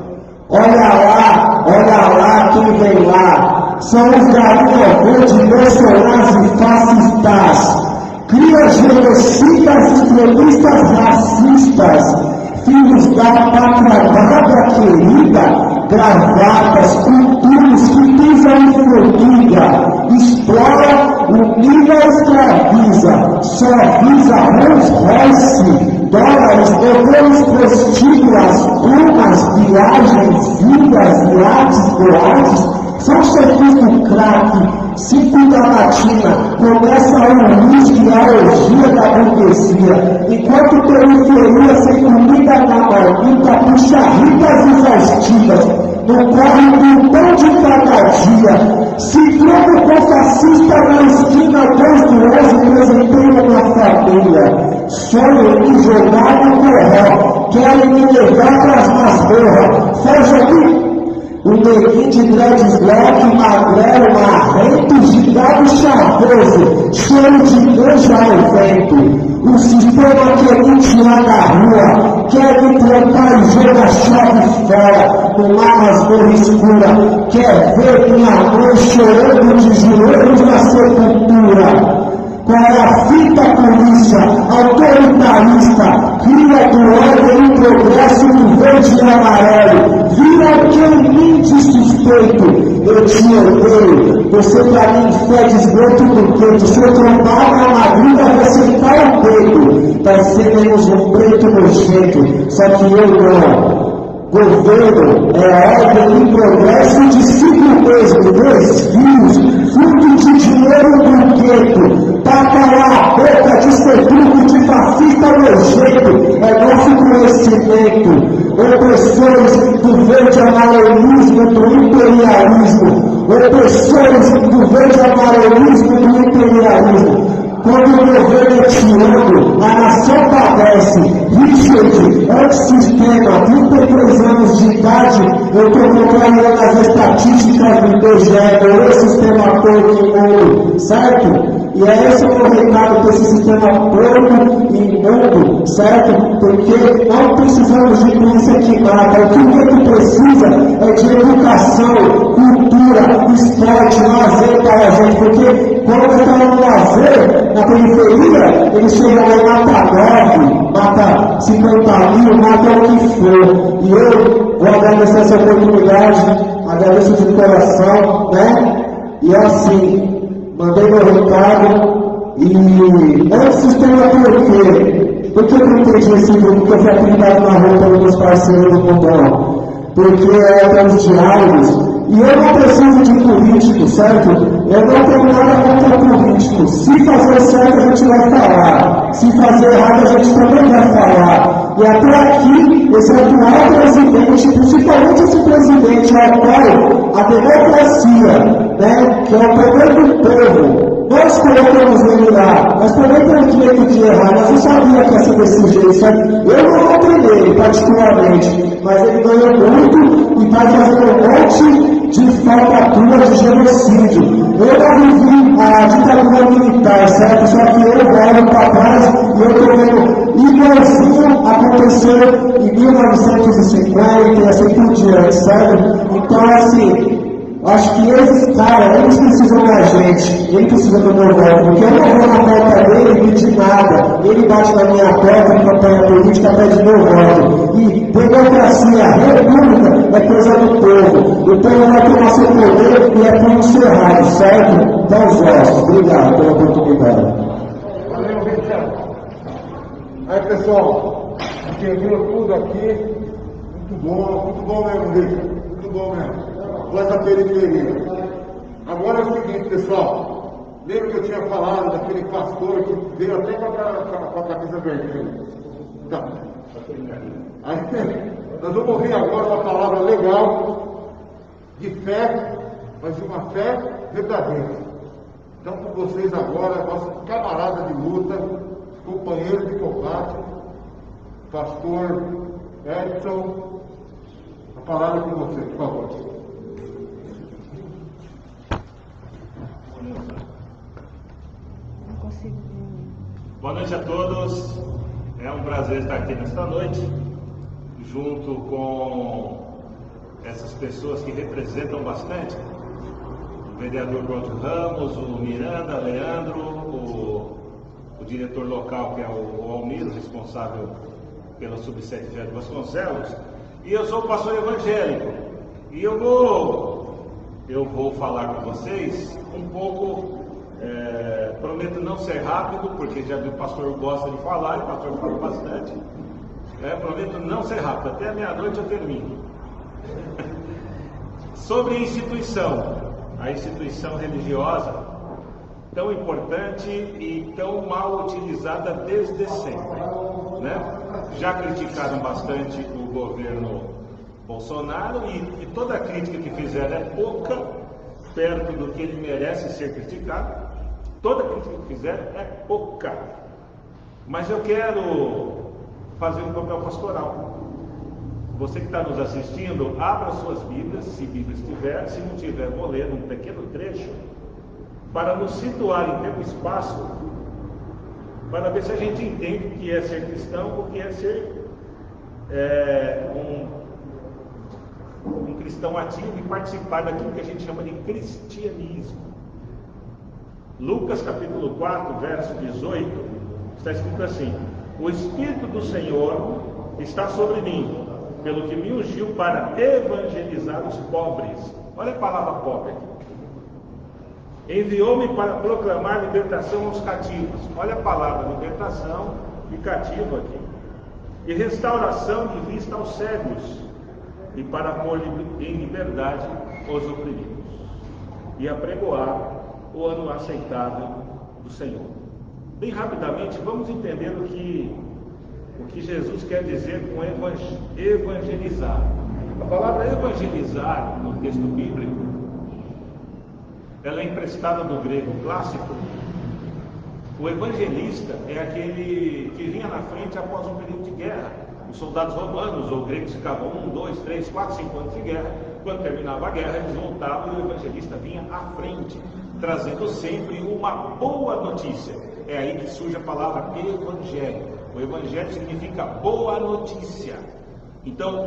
[SPEAKER 5] Olha lá quem vem lá. São os galinha verde, bolsonados e fascistas. Cria genocidas, extremistas, racistas. Filhos da pátria amada querida. Gravatas, culturas que pisam em formiga. Explora, humilha, escraviza. Só visa Rolls Royce. Dólares, modelos prostíbulas, plumas, viagens, vidas, iates, boates, são chefes do crack, 5 da matina, começa o uísque e a orgia da burguesia, enquanto periferia sem comida na marmita, puxa ricas exaustivas, no corre do pão de cada dia, se troca com fascista na esquina, 2 do 11, presenteia na família. Sonho em jogar no corró, querem me levar pras masmorras, foge aqui. O neguinho de dreads black, magrelo, marrento, gigado chavoso, cheio de ganja ao vento. O sistema quer me tirar da rua, quer me trancar e jogar chave fora, numa masmorra escura, quer ver minha mãe chorando de joelhos na sepultura. Qual é a fita polícia autoritarista, cria do ordem e progresso do verde e amarelo, vira quem me diz suspeito, eu te odeio, você pra mim fede esgoto do peito, se eu trombar na madruga você cai o peito, vai ser menos um preto nojento, só que eu não. Governo é ordem e progresso de 5 meses, desvios, fruto de dinheiro do gueto, pra calar a boca de ser truque de fascista nojento, é nosso conhecimento. Opressores do verde amarelismo do imperialismo, opressores do verde amarelismo do imperialismo. Quando o governo é tirando, a nação padece. Richard, antissistema, 33 anos de idade, eu estou contrariando as estatísticas do IBGE, o sistema todo do mundo, certo? E é esse o meu recado para esse sistema porco e imundo, certo? Porque não precisamos de polícia que mata. O que o gueto precisa é de educação, cultura, esporte, lazer para a gente. Porque quando está no lazer, na periferia, eles chegam lá e matam 9, matam 50 mil, matam o que for. E eu vou agradecer essa oportunidade, agradeço de coração, né? E é assim. Mandei meu recado e antes sistema por quê? Por que eu não entendi esse grupo? Porque eu fui aplicado na rua pelos meus parceiros do Mundão. Porque temos diálogos e eu não preciso de político, certo? Eu não tenho nada contra político. Se fazer certo a gente vai falar. Se fazer errado a gente também vai falar. E até aqui, esse atual presidente, principalmente esse presidente, apoia a democracia, né? Que é o poder do povo. Nós colocamos ele lá, mas também tem o direito de errar, mas eu sabia que ia ser desse jeito, certo? Eu não votei nele, particularmente, mas ele ganhou muito e vai fazer um monte de falcatrua de genocídio. Eu não vivi a ditadura militar, certo? Só que eu olho para trás e eu estou vendo igualzinho aconteceu em 1950 e assim por diante, certo? Então, assim, acho que esses caras, eles precisam da gente, ele precisa do meu voto, porque eu não vou na porta dele e pedir nada. Ele bate na minha porta em campanha política, pede meu voto. E democracia, república, é coisa do povo. O povo vai tomar seu poder e é tudo cerrado, certo? Então, Jorge, obrigado pela oportunidade.
[SPEAKER 1] Valeu, Richard. Aí, pessoal, entendeu tudo aqui. Muito bom mesmo, Richard. Muito bom mesmo. Com essa periferia. Agora é o seguinte, pessoal. Lembra que eu tinha falado daquele pastor que veio até com a camisa vermelha? Então, aí, nós vamos ouvir agora uma palavra legal de fé, mas de uma fé verdadeira. Então, com vocês agora, nosso camarada de luta, companheiro de combate, pastor Edson, a palavra com você, por favor.
[SPEAKER 6] Boa noite a todos. É um prazer estar aqui nesta noite, junto com essas pessoas que representam bastante. O vereador Cláudio Ramos, o Miranda, Leandro, o diretor local, que é o Almiro, responsável pela subsede de Vasconcelos, e eu sou o pastor evangélico. E eu vou falar com vocês um pouco. Prometo não ser rápido, porque já vi o pastor gosta de falar, e o pastor fala bastante. Prometo não ser rápido, até meia-noite eu termino. Sobre a instituição religiosa, tão importante e tão mal utilizada desde sempre, né? Já criticaram bastante o governo Bolsonaro, e toda a crítica que fizeram é pouca, perto do que ele merece ser criticado. Toda a crítica que fizeram é pouca. Mas eu quero fazer um papel pastoral. Você que está nos assistindo, abra suas Bíblias, se Bíblia estiver. Se não tiver, vou ler um pequeno trecho para nos situar em tempo e espaço, para ver se a gente entende o que é ser cristão, o que é ser um cristão ativo e participar daquilo que a gente chama de cristianismo. Lucas capítulo 4, verso 18, está escrito assim: o Espírito do Senhor está sobre mim, pelo que me ungiu para evangelizar os pobres. Olha a palavra pobre aqui. Enviou-me para proclamar libertação aos cativos. Olha a palavra libertação e cativo aqui. E restauração de vista aos cegos, e para pôr em liberdade os oprimidos, e apregoar o ano aceitável do Senhor. Bem rapidamente, vamos entender o que Jesus quer dizer com evangelizar. A palavra evangelizar, no texto bíblico, ela é emprestada do grego clássico. O evangelista é aquele que vinha na frente após um período de guerra. Os soldados romanos ou gregos ficavam 1, 2, 3, 4, 5 anos de guerra. Quando terminava a guerra, eles voltavam e o evangelista vinha à frente, trazendo sempre uma boa notícia. É aí que surge a palavra evangelho. O evangelho significa boa notícia. Então,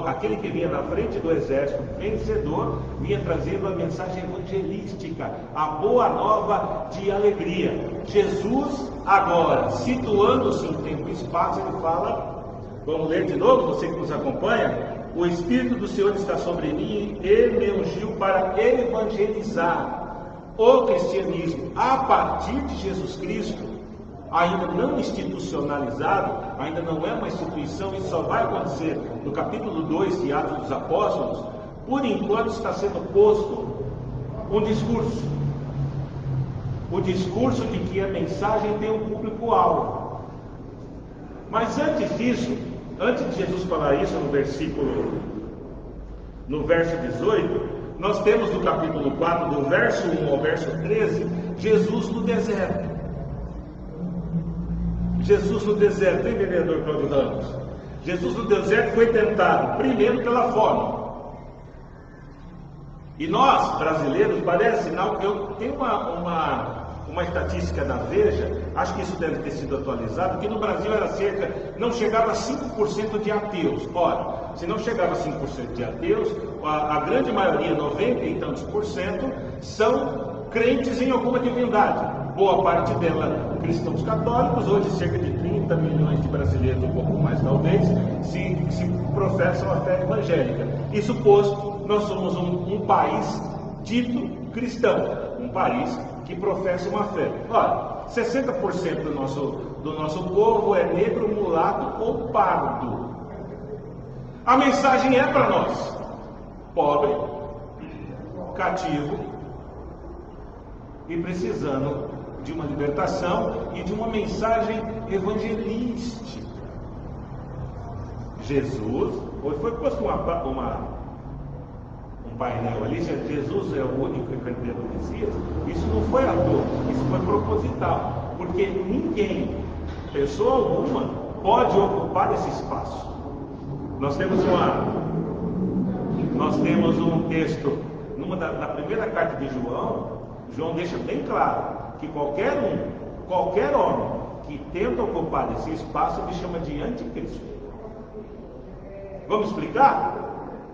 [SPEAKER 6] aquele que vinha na frente do exército vencedor vinha trazendo a mensagem evangelística, a boa nova de alegria. Jesus, agora, situando-se em tempo e espaço, ele fala, vamos ler de novo, você que nos acompanha: o Espírito do Senhor está sobre mim e me ungiu para evangelizar o cristianismo a partir de Jesus Cristo, ainda não institucionalizado, ainda não é uma instituição, isso só vai acontecer no capítulo 2 de Atos dos Apóstolos. Por enquanto está sendo posto um discurso, o discurso de que a mensagem tem um público-alvo. Mas antes disso, antes de Jesus falar isso no verso 18, nós temos no capítulo 4, do verso 1 ao verso 13, Jesus no deserto. Jesus no deserto, hein, vereador Cláudio Ramos? Jesus no deserto foi tentado, primeiro pela fome. E nós, brasileiros, parece sinal que eu tenho uma estatística da Veja, acho que isso deve ter sido atualizado, que no Brasil não chegava a 5% de ateus. Ora, se não chegava a 5% de ateus, a grande maioria, 90 e tantos por cento, são crentes em alguma divindade. Boa parte dela cristãos católicos, hoje cerca de 30 milhões de brasileiros, um pouco mais talvez, se professam a fé evangélica. Isso posto, nós somos um país dito cristão, um país que professa uma fé. Olha, 60% do nosso povo é negro, mulato ou pardo. A mensagem é para nós: pobre, cativo e precisando de uma libertação e de uma mensagem evangelística. Jesus, hoje foi posto um painel ali, Jesus é o único verdadeiro Messias. Isso não foi à toa, isso foi proposital, porque ninguém, pessoa alguma, pode ocupar esse espaço. Nós temos um texto na primeira carta de João deixa bem claro que qualquer homem que tenta ocupar esse espaço ele chama de anticristo. Vamos explicar?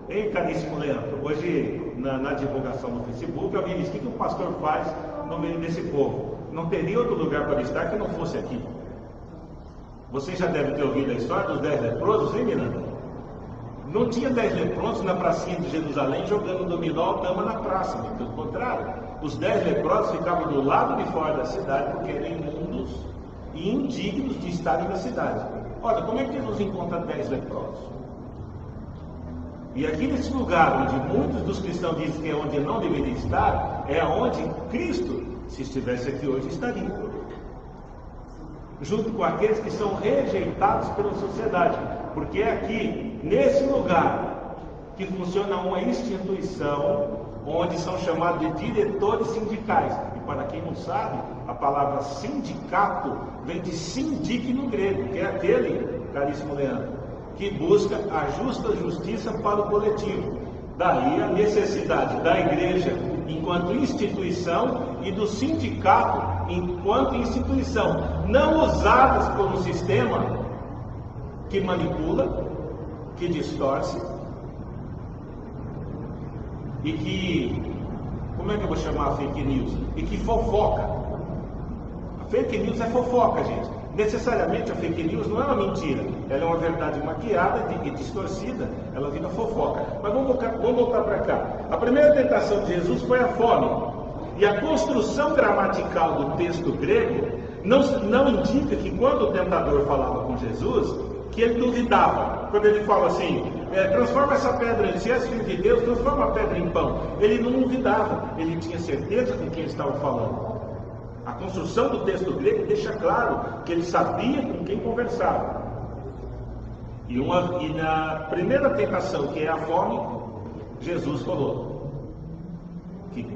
[SPEAKER 6] Hein, caríssimo Leandro? Hoje, na divulgação no Facebook, alguém disse: o que o pastor faz no meio desse povo? Não teria outro lugar para estar que não fosse aqui. Você já deve ter ouvido a história dos 10 leprosos, hein, Miranda? Não tinha 10 leprosos na pracinha de Jerusalém jogando dominó ou dama na praça, muito pelo contrário. Os 10 leprosos ficavam do lado de fora da cidade porque eram imundos e indignos de estarem na cidade. Olha, como é que Jesus encontra 10 leprosos? E aqui nesse lugar, onde muitos dos cristãos dizem que é onde não deveria estar, é onde Cristo, se estivesse aqui hoje, estaria. Junto com aqueles que são rejeitados pela sociedade. Porque é aqui, nesse lugar, que funciona uma instituição onde são chamados de diretores sindicais. E para quem não sabe, a palavra sindicato vem de sindic no grego, que é aquele, caríssimo Leandro, que busca a justa justiça para o coletivo. Daí a necessidade da igreja enquanto instituição e do sindicato enquanto instituição, não usadas por um sistema que manipula, que distorce e que, como é que eu vou chamar a fake news? E que fofoca. A fake news é fofoca, gente. Necessariamente a fake news não é uma mentira, ela é uma verdade maquiada e distorcida, ela vira fofoca. Mas vamos voltar para cá. A primeira tentação de Jesus foi a fome. E a construção gramatical do texto grego não indica que quando o tentador falava com Jesus, que ele duvidava. Quando ele fala assim, transforma essa pedra, se és filho de Deus, transforma a pedra em pão. Ele não duvidava, ele tinha certeza com quem estava falando. A construção do texto grego deixa claro que ele sabia com quem conversava. E na primeira tentação, que é a fome, Jesus falou que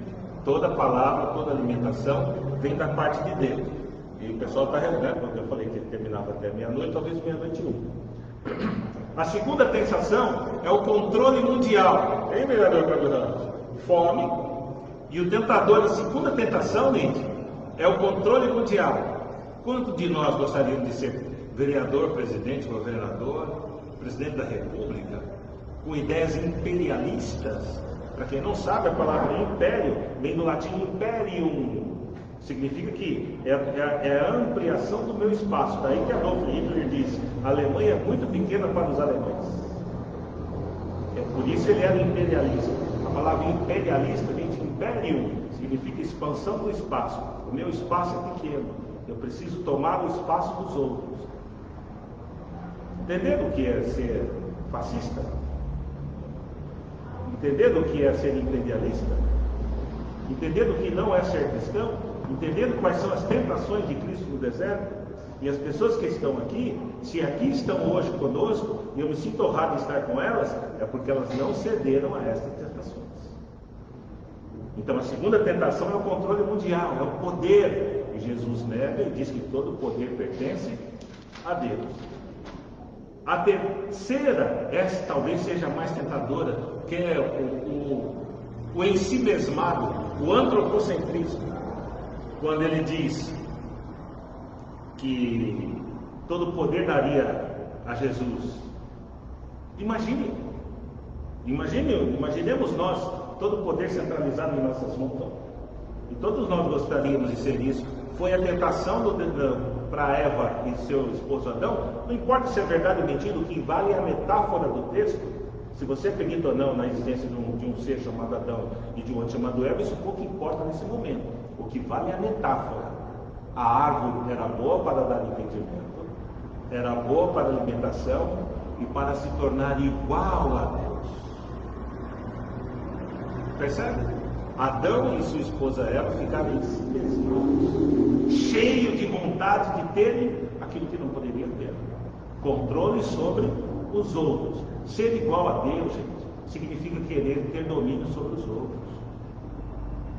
[SPEAKER 6] toda palavra, toda alimentação vem da parte de Deus. E o pessoal está relendo, quando eu falei que ele terminava até meia-noite, talvez meia-noite e 1. A segunda tentação é o controle mundial. Hein, vereador Carlos? Fome. E o tentador, a segunda tentação, gente, é o controle mundial. Quanto de nós gostaríamos de ser vereador, presidente, governador, presidente da República, com ideias imperialistas? Para quem não sabe, a palavra império vem do latim imperium. Significa que é a ampliação do meu espaço. Daí que Adolf Hitler diz: a Alemanha é muito pequena para os alemães. É por isso ele era imperialista. A palavra imperialista vem de imperium, significa expansão do espaço. O meu espaço é pequeno, eu preciso tomar o espaço dos outros. Entendendo o que é ser fascista? Entendendo o que é ser imperialista? Entendendo o que não é ser cristão? Entendendo quais são as tentações de Cristo no deserto? E as pessoas que estão aqui, se aqui estão hoje conosco, e eu me sinto honrado de estar com elas, é porque elas não cederam a estas tentações. Então a segunda tentação é o controle mundial, é o poder. E Jesus nega e diz que todo poder pertence a Deus. A terceira, essa talvez seja a mais tentadora, que é o ensimesmado, o antropocentrismo. Quando ele diz que todo o poder daria a Jesus. Imaginemos nós, todo o poder centralizado em nossas mãos. E todos nós gostaríamos de ser isso. Foi a tentação para Eva e seu esposo Adão. Não importa se é verdade ou mentira, o que vale é a metáfora do texto. Se você acredita ou não na existência de um ser chamado Adão e de um outro chamado Eva, isso pouco importa nesse momento. O que vale é a metáfora. A árvore era boa para dar entendimento, era boa para a alimentação e para se tornar igual a Deus. Percebe? Adão e sua esposa Eva ficaram em si mesmos, cheios de vontade de terem aquilo que não poderiam ter. Controle sobre os outros. Ser igual a Deus, gente, significa querer ter domínio sobre os outros.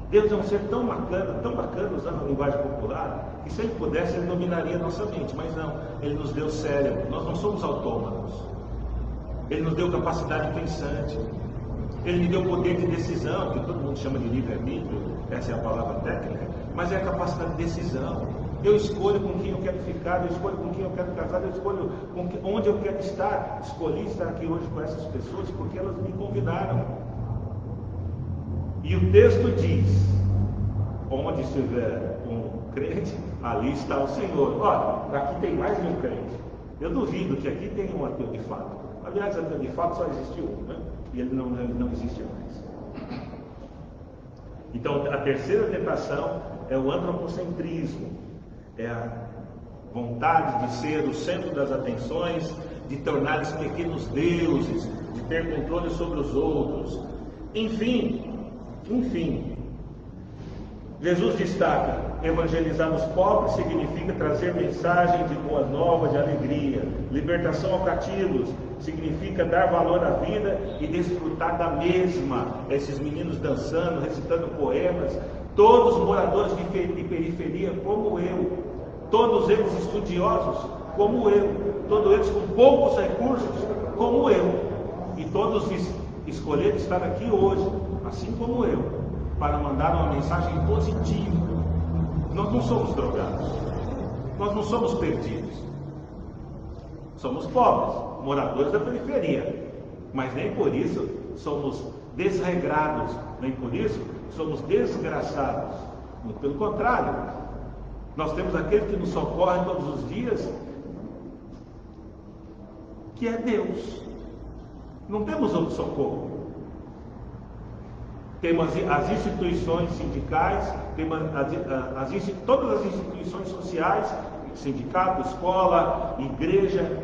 [SPEAKER 6] Deus é um ser tão bacana, usando a linguagem popular, que se Ele pudesse, Ele dominaria a nossa mente, mas não. Ele nos deu cérebro, nós não somos autômatos. Ele nos deu capacidade pensante. Ele me deu poder de decisão, que todo mundo chama de livre-arbítrio, essa é a palavra técnica, mas é a capacidade de decisão. Eu escolho com quem eu quero ficar, eu escolho com quem eu quero casar, eu escolho onde eu quero estar. Escolhi estar aqui hoje com essas pessoas porque elas me convidaram. E o texto diz: onde estiver um crente, ali está o Senhor. Olha, aqui tem mais de um crente. Eu duvido que aqui tenha um ateu de fato. Aliás, ateu de fato só existe um, né? E ele não existe mais. Então, a terceira tentação é o antropocentrismo. É a vontade de ser o centro das atenções, de tornar-se pequenos deuses, de ter controle sobre os outros. Enfim, Jesus destaca: evangelizar os pobres significa trazer mensagem de boa nova, de alegria. Libertação aos cativos significa dar valor à vida e desfrutar da mesma. Esses meninos dançando, recitando poemas, todos moradores de periferia como eu, todos eles estudiosos como eu, todos eles com poucos recursos como eu, e todos escolheram estar aqui hoje, assim como eu, para mandar uma mensagem positiva. Nós não somos drogados, nós não somos perdidos, somos pobres, moradores da periferia, mas nem por isso somos desregrados, nem por isso somos desgraçados. Muito pelo contrário, nós temos aquele que nos socorre todos os dias, que é Deus. Não temos outro socorro. Temos as instituições sindicais, temos todas as instituições sociais, sindicato, escola, igreja,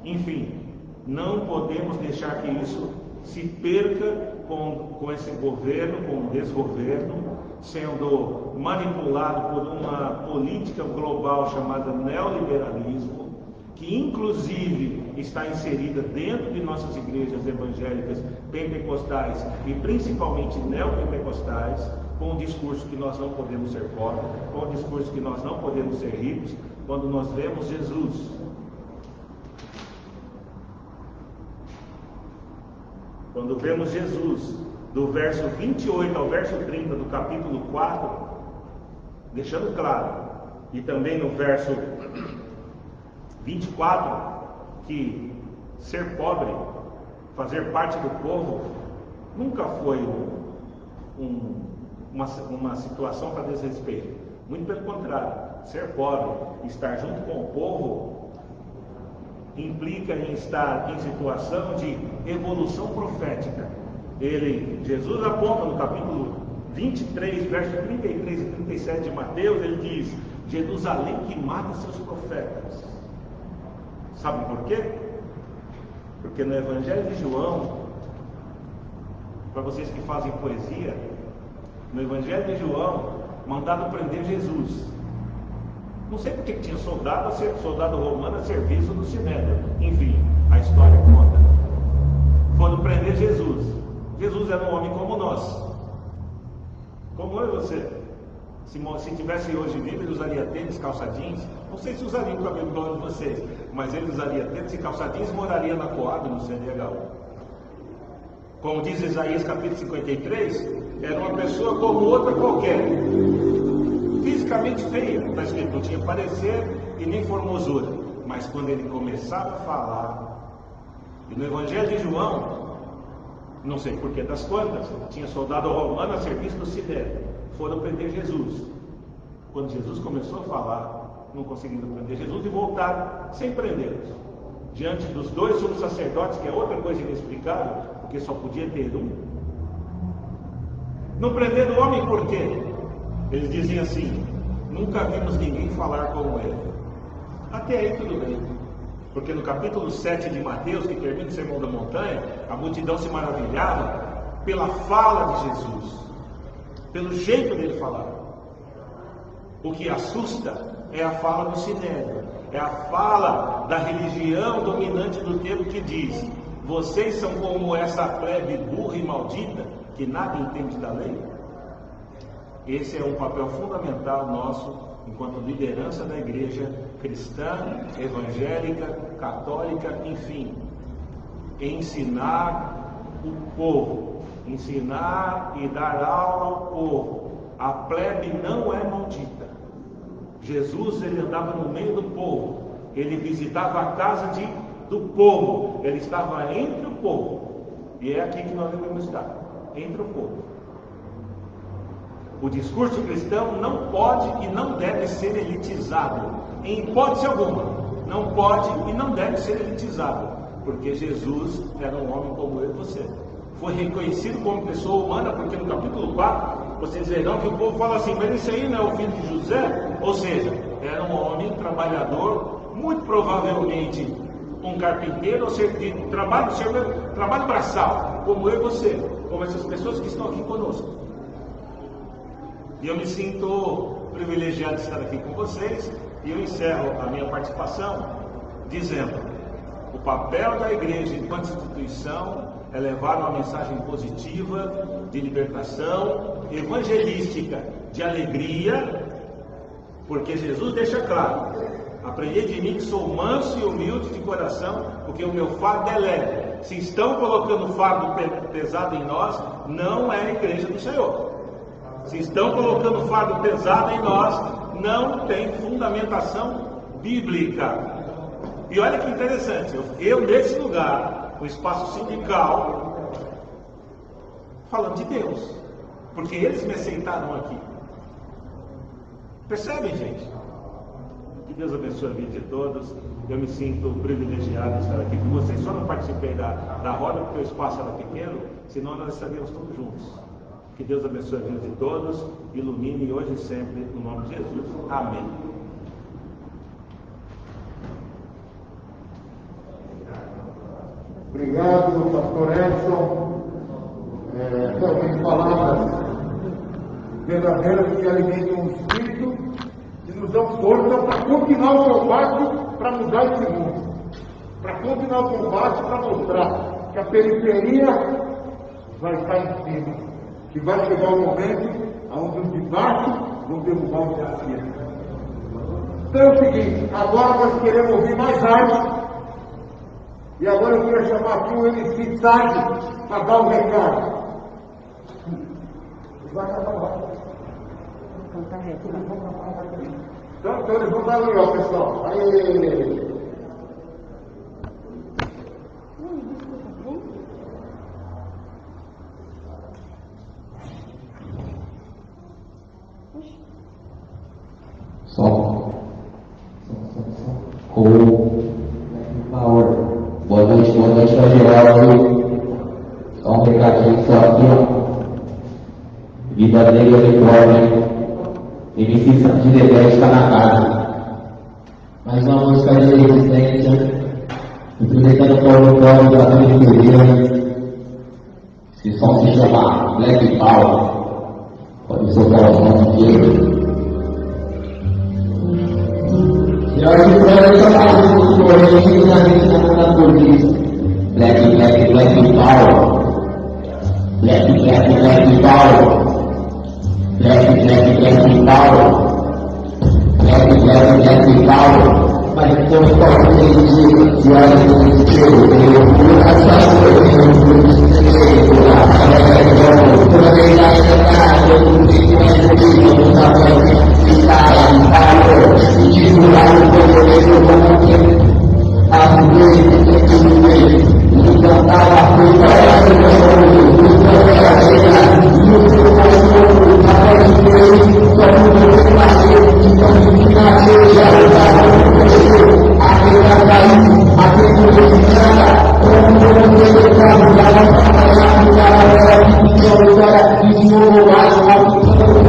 [SPEAKER 6] enfim, não podemos deixar que isso se perca com esse governo, com o desgoverno, sendo manipulado por uma política global chamada neoliberalismo, que inclusive está inserida dentro de nossas igrejas evangélicas pentecostais e principalmente neopentecostais, com o discurso que nós não podemos ser pobres, com o discurso que nós não podemos ser ricos, quando nós vemos Jesus. Quando vemos Jesus, do verso 28 ao verso 30 do capítulo 4, deixando claro, e também no verso 24, que ser pobre, fazer parte do povo, nunca foi uma situação para desrespeito. Muito pelo contrário, ser pobre, estar junto com o povo, implica em estar em situação de evolução profética. Jesus aponta no capítulo 23, verso 33 e 37 de Mateus, ele diz: Jerusalém que mata seus profetas. Sabe por quê? Porque no Evangelho de João, para vocês que fazem poesia, no Evangelho de João, mandaram prender Jesus. Não sei porque tinha soldado romano a serviço do Sinédrio. Enfim, a história conta. Foram prender Jesus. Jesus era um homem como nós, como eu e você. Se tivesse hoje vivo, ele usaria tênis, calça jeans. Não sei se usaria o cabelo igual de vocês, mas ele usaria tênis e calça jeans e moraria na Coab, no Senegal. Como diz Isaías capítulo 53, era uma pessoa como outra qualquer, fisicamente feia, está escrito, não tinha parecer e nem formosura. Mas quando ele começava a falar, e no Evangelho de João, não sei por que das quantas, tinha soldado romano a serviço do Sinédrio, foram prender Jesus. Quando Jesus começou a falar, não conseguiram prender Jesus e voltaram sem prendê-los. Diante dos dois sumos sacerdotes, que é outra coisa inexplicável, porque só podia ter um. Não prenderam o homem por quê? Eles diziam assim: nunca vimos ninguém falar como ele. Até aí tudo bem. Porque no capítulo 7 de Mateus, que termina o Sermão da Montanha, a multidão se maravilhava pela fala de Jesus, pelo jeito dele falar. O que assusta é a fala do Sinédrio, é a fala da religião dominante do tempo que diz: vocês são como essa plebe burra e maldita que nada entende da lei. Esse é um papel fundamental nosso enquanto liderança da igreja cristã, evangélica, católica, enfim, ensinar o povo, ensinar e dar aula ao povo. A plebe não é maldita. Jesus, ele andava no meio do povo, ele visitava a casa do povo, ele estava entre o povo, e é aqui que nós devemos estar, entre o povo. O discurso cristão não pode e não deve ser elitizado, em hipótese alguma, não pode e não deve ser elitizado, porque Jesus era um homem como eu e você. Foi reconhecido como pessoa humana, porque no capítulo 4, vocês verão que o povo fala assim: mas esse aí não é o filho de José? Ou seja, era um homem trabalhador, muito provavelmente um carpinteiro, ou seja, de trabalho braçal, como eu e você, como essas pessoas que estão aqui conosco. E eu me sinto privilegiado de estar aqui com vocês, e eu encerro a minha participação dizendo: o papel da igreja enquanto instituição é levar uma mensagem positiva, de libertação, evangelística, de alegria, porque Jesus deixa claro: aprendei de mim que sou manso e humilde de coração, porque o meu fardo é leve. Se estão colocando fardo pesado em nós, não é a igreja do Senhor. Se estão colocando fardo pesado em nós, não tem fundamentação bíblica. E olha que interessante, eu nesse lugar, no espaço sindical, falando de Deus, porque eles me aceitaram aqui. Percebem, gente? Que Deus abençoe a vida de todos. Eu me sinto privilegiado de estar aqui com vocês. Só não participei da roda porque o espaço era pequeno, senão nós estaríamos todos juntos. Que Deus abençoe a vida de todos, ilumine hoje e sempre, no nome de Jesus. Amém.
[SPEAKER 1] Obrigado, pastor Edson. Realmente palavras verdadeiras que alimentam o espírito e nos dão força para continuar o combate, para mudar esse mundo. Para continuar o combate, para mostrar que a periferia vai estar em cima. Que vai chegar o momento onde os de baixo vão derrubar os de cima. Então é o seguinte, agora nós queremos ouvir mais arte. E agora eu queria chamar aqui o MC Tarde para dar um recado. Vai acabar lá. Então eles vão dar ali, ó, pessoal. Aí.
[SPEAKER 2] Som. Power. Boa noite pra geral. Só um recadinho só aqui, ó. Vida negra vitória. MC Santos de Dedé está na casa. Mais uma música de resistência. Representando o povo da periferia. Esse som se chama Black Power. Pode soltar os nomes dele. E a hora que for essa parte do correio, na gente na polícia. Black Power. Black Power. Black Power. Black Power. Mas como pode ser isso? E olha que eu espero, eu vou passar por
[SPEAKER 7] Thank you.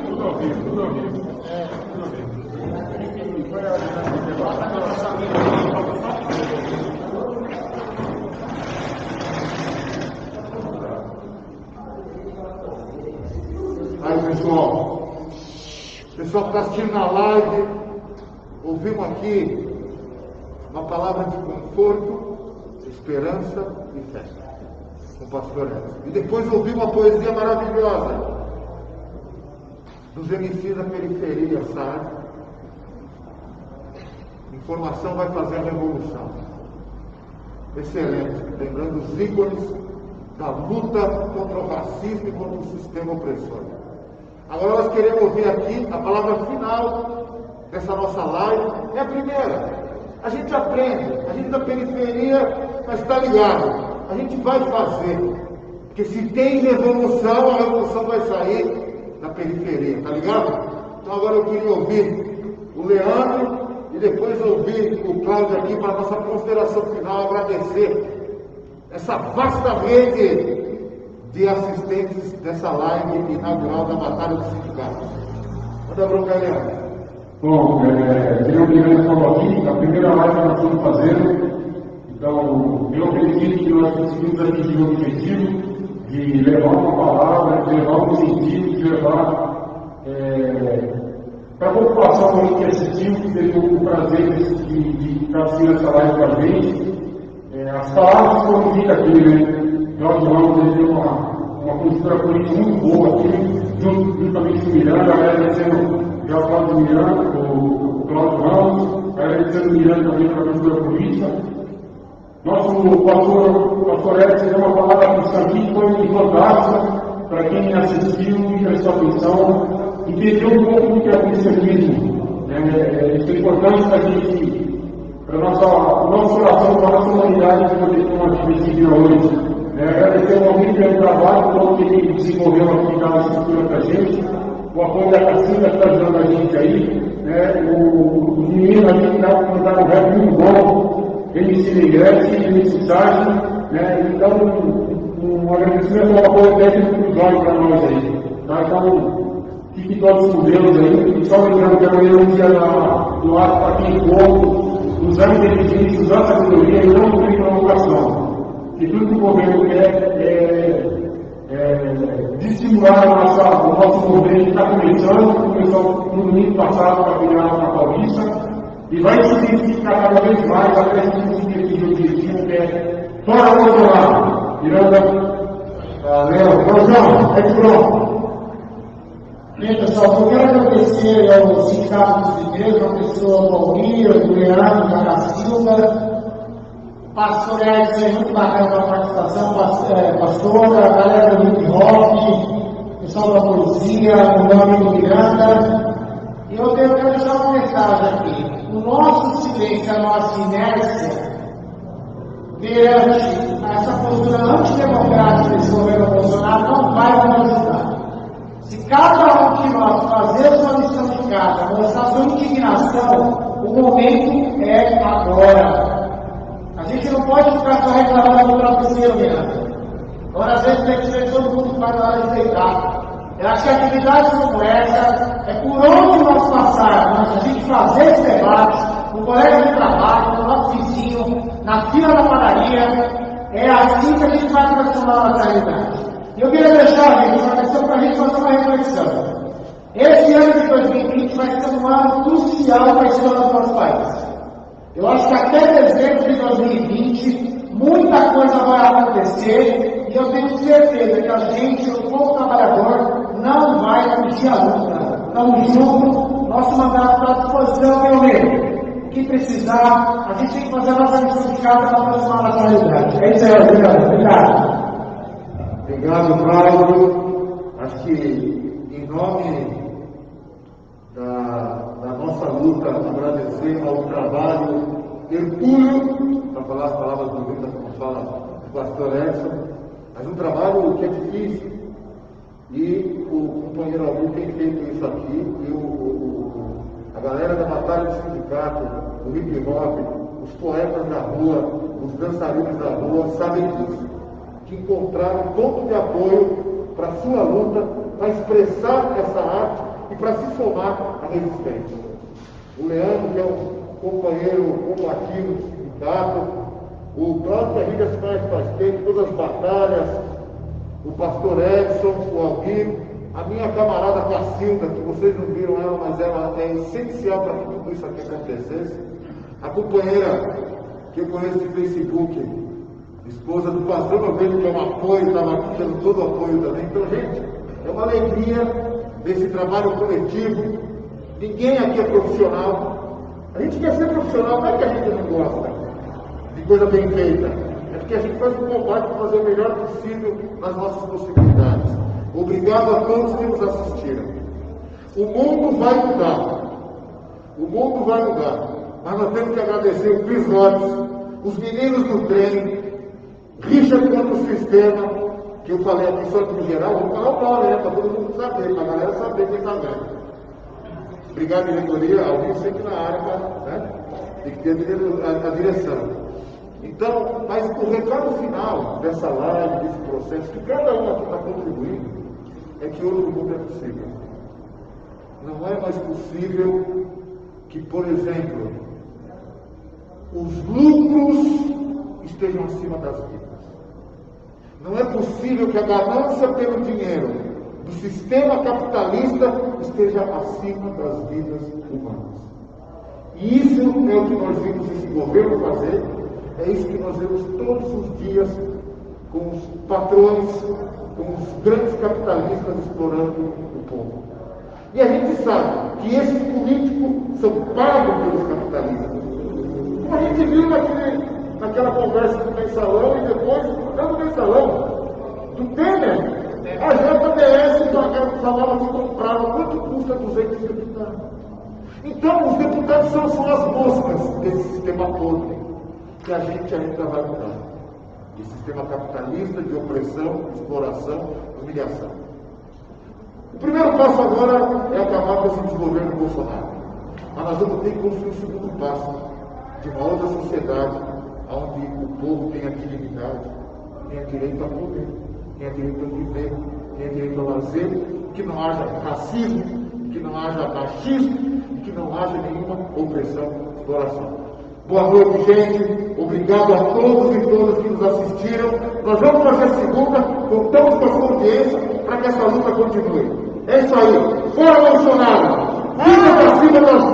[SPEAKER 4] Tudo ao vivo, tudo ao vivo.
[SPEAKER 1] pessoal que está assistindo na live, ouvimos aqui uma palavra de conforto, esperança e fé, com o pastor Edson. E depois ouvimos uma poesia maravilhosa dos MCs da periferia, sabe? Informação vai fazer a revolução. Excelente, lembrando os ícones da luta contra o racismo e contra o sistema opressor. Agora nós queremos ouvir aqui a palavra final dessa nossa live. É a primeira. A gente aprende, a gente da periferia, mas está ligado. A gente vai fazer. Porque se tem revolução, a revolução vai sair da periferia, tá ligado? Então agora eu queria ouvir o Leandro e depois ouvir o Cláudio aqui para a nossa consideração final, agradecer essa vasta rede de assistentes dessa live inaugural da Batalha dos Sindicatos. Manda bronca, Leandro.
[SPEAKER 4] Bom, eu primeiro falou aqui, a primeira live que nós estamos fazendo, então eu acredito que nós conseguimos atingir o objetivo de levar uma palavra, de levar um sentido, de levar para a população que assistiu, que teve o prazer de estar assistindo essa live com a gente. As palavras foram ditas aqui, né? Nós vamos ter uma postura política muito boa aqui, juntamente com o Miranda, agradecendo já o Cláudio Miranda, o Cláudio Ramos, agradecendo o Miranda também pela postura política. Nosso pastor Edson deu uma palavra cristã aqui que foi fantástica para quem assistiu e prestou atenção, entendeu um pouco do que é o cristianismo. Isso é importante para a gente. Para o nosso coração, para a nossa humanidade, que poder ter uma atividade hoje. Agradecer ao Henrique pelo trabalho, todo que ele desenvolveu aqui na estrutura para a gente, o apoio da Cassina que está ajudando a gente aí, os meninos ali que cantaram um rap muito bom, MC Negrete, MC Sargent, então um agradecimento ao apoio técnico dos olhos para nós aí. Tá? Então, fiquem todos com Deus aí, só lembrando que amanhã é um dia do ato para quem for, usando inteligência, usando sabedoria e não tem provocação. E tudo que o governo quer é estimular o nosso governo que está começou no domingo passado com a filial na Paulista, e vai se intensificar cada vez mais até a gente conseguir esse objetivo que é fora do Bolsonaro. Miranda, Léo, João, é pronto.
[SPEAKER 3] Bem, pessoal, eu quero agradecer ao Sindicato dos Igrejas, a pessoa do Almir, do Leandro, da Silva, pastor Edson, é muito bacana a participação, pastora, a galera do hip hop, pessoal da poesia, o meu amigo Miranda. E eu quero deixar uma mensagem aqui. O nosso silêncio, a nossa inércia, perante essa postura antidemocrática desse governo Bolsonaro, não vai nos ajudar. Se cada um de nós fazer sua lição de casa, mostrar sua indignação, o momento é agora. A gente não pode ficar só reclamando do travesseiro, Leandro. Agora, às vezes, tem que ser todo mundo que vai na hora de deitar. Eu acho que atividades como essa é por onde nós passarmos, a gente fazer esse debate, no colega de trabalho, no nosso vizinho, na fila da padaria, é assim que a gente vai transformar a nossa realidade. E eu queria deixar, gente, uma questão para a gente fazer uma reflexão. Esse ano de 2020 vai ser um ano crucial para a história do nosso país. Eu acho que até dezembro de 2020, muita coisa vai acontecer e eu tenho certeza que a gente, o povo trabalhador, não vai fugir à luta. Estamos juntos, nosso mandato está à disposição, meu amigo. O que precisar, a gente tem que fazer a nossa missão de casa para transformar a nossa realidade. É isso aí, obrigado.
[SPEAKER 1] Obrigado, Cláudio. Acho que, em nome da nossa luta, agradecer ao trabalho hercúleo, para falar as palavras bonitas como fala o pastor Edson, mas um trabalho que é difícil. E o companheiro Almir tem feito isso aqui, e a galera da Batalha do Sindicato, do hip hop, os poetas da rua, os dançarinos da rua, sabem disso. Que encontraram ponto de apoio para a sua luta, para expressar essa arte e para se somar à resistência. O Leandro, que é um companheiro combativo do sindicato, o Cláudio que a gente faz tempo, todas as batalhas, o pastor Edson, o Almir, A minha camarada Cacilda, que vocês não viram ela, mas ela é essencial para que tudo isso aqui acontecesse. A companheira que eu conheço de Facebook, esposa do pastor, eu vejo que é um apoio, estava aqui dando todo o apoio também. Então, gente, é uma alegria desse trabalho coletivo. Ninguém aqui é profissional. A gente quer ser profissional, não é que a gente não gosta de coisa bem feita. É porque a gente faz um combate para fazer o melhor possível nas nossas possibilidades. Obrigado a todos que nos assistiram. O mundo vai mudar. O mundo vai mudar. Mas nós temos que agradecer o Chris Rhodes, os meninos do trem, Richard contra o sistema, que eu falei aqui só de geral, vou falar o nome, né? Para todo mundo saber, para a galera saber quem está vendo. Obrigado, diretoria, alguém sempre na área, né? Tem que ter a direção. Então, mas o recado final dessa live, desse processo, que cada um aqui está contribuindo, é que outro mundo é possível. Não é mais possível que, por exemplo, os lucros estejam acima das vidas. Não é possível que a ganância pelo dinheiro do sistema capitalista esteja acima das vidas humanas. E isso é o que nós vimos esse governo fazer, é isso que nós vemos todos os dias com os patrões, com os grandes capitalistas explorando o povo. E a gente sabe que esses políticos são pagos pelos capitalistas. Como a gente viu naquela conversa do mensalão e depois, não do mensalão, do Temer, a JBS falava que comprava, quanto custa 200 deputados? Então, os deputados são as moscas desse sistema podre, que a gente ainda vai mudar. Esse sistema capitalista de opressão, exploração, humilhação. O primeiro passo agora é acabar com esse desgoverno Bolsonaro. Mas nós vamos ter que construir o segundo passo de uma outra sociedade, onde o povo tenha dignidade, tenha direito a poder, tenha direito a viver, tenha direito ao lazer, que não haja racismo, que não haja machismo e que não haja nenhuma opressão, exploração. Boa noite, gente. Obrigado a todos e todas que nos assistiram. Nós vamos fazer a segunda, contamos com a sua audiência para que essa luta continue. É isso aí. Fora Bolsonaro! Viva pra cima das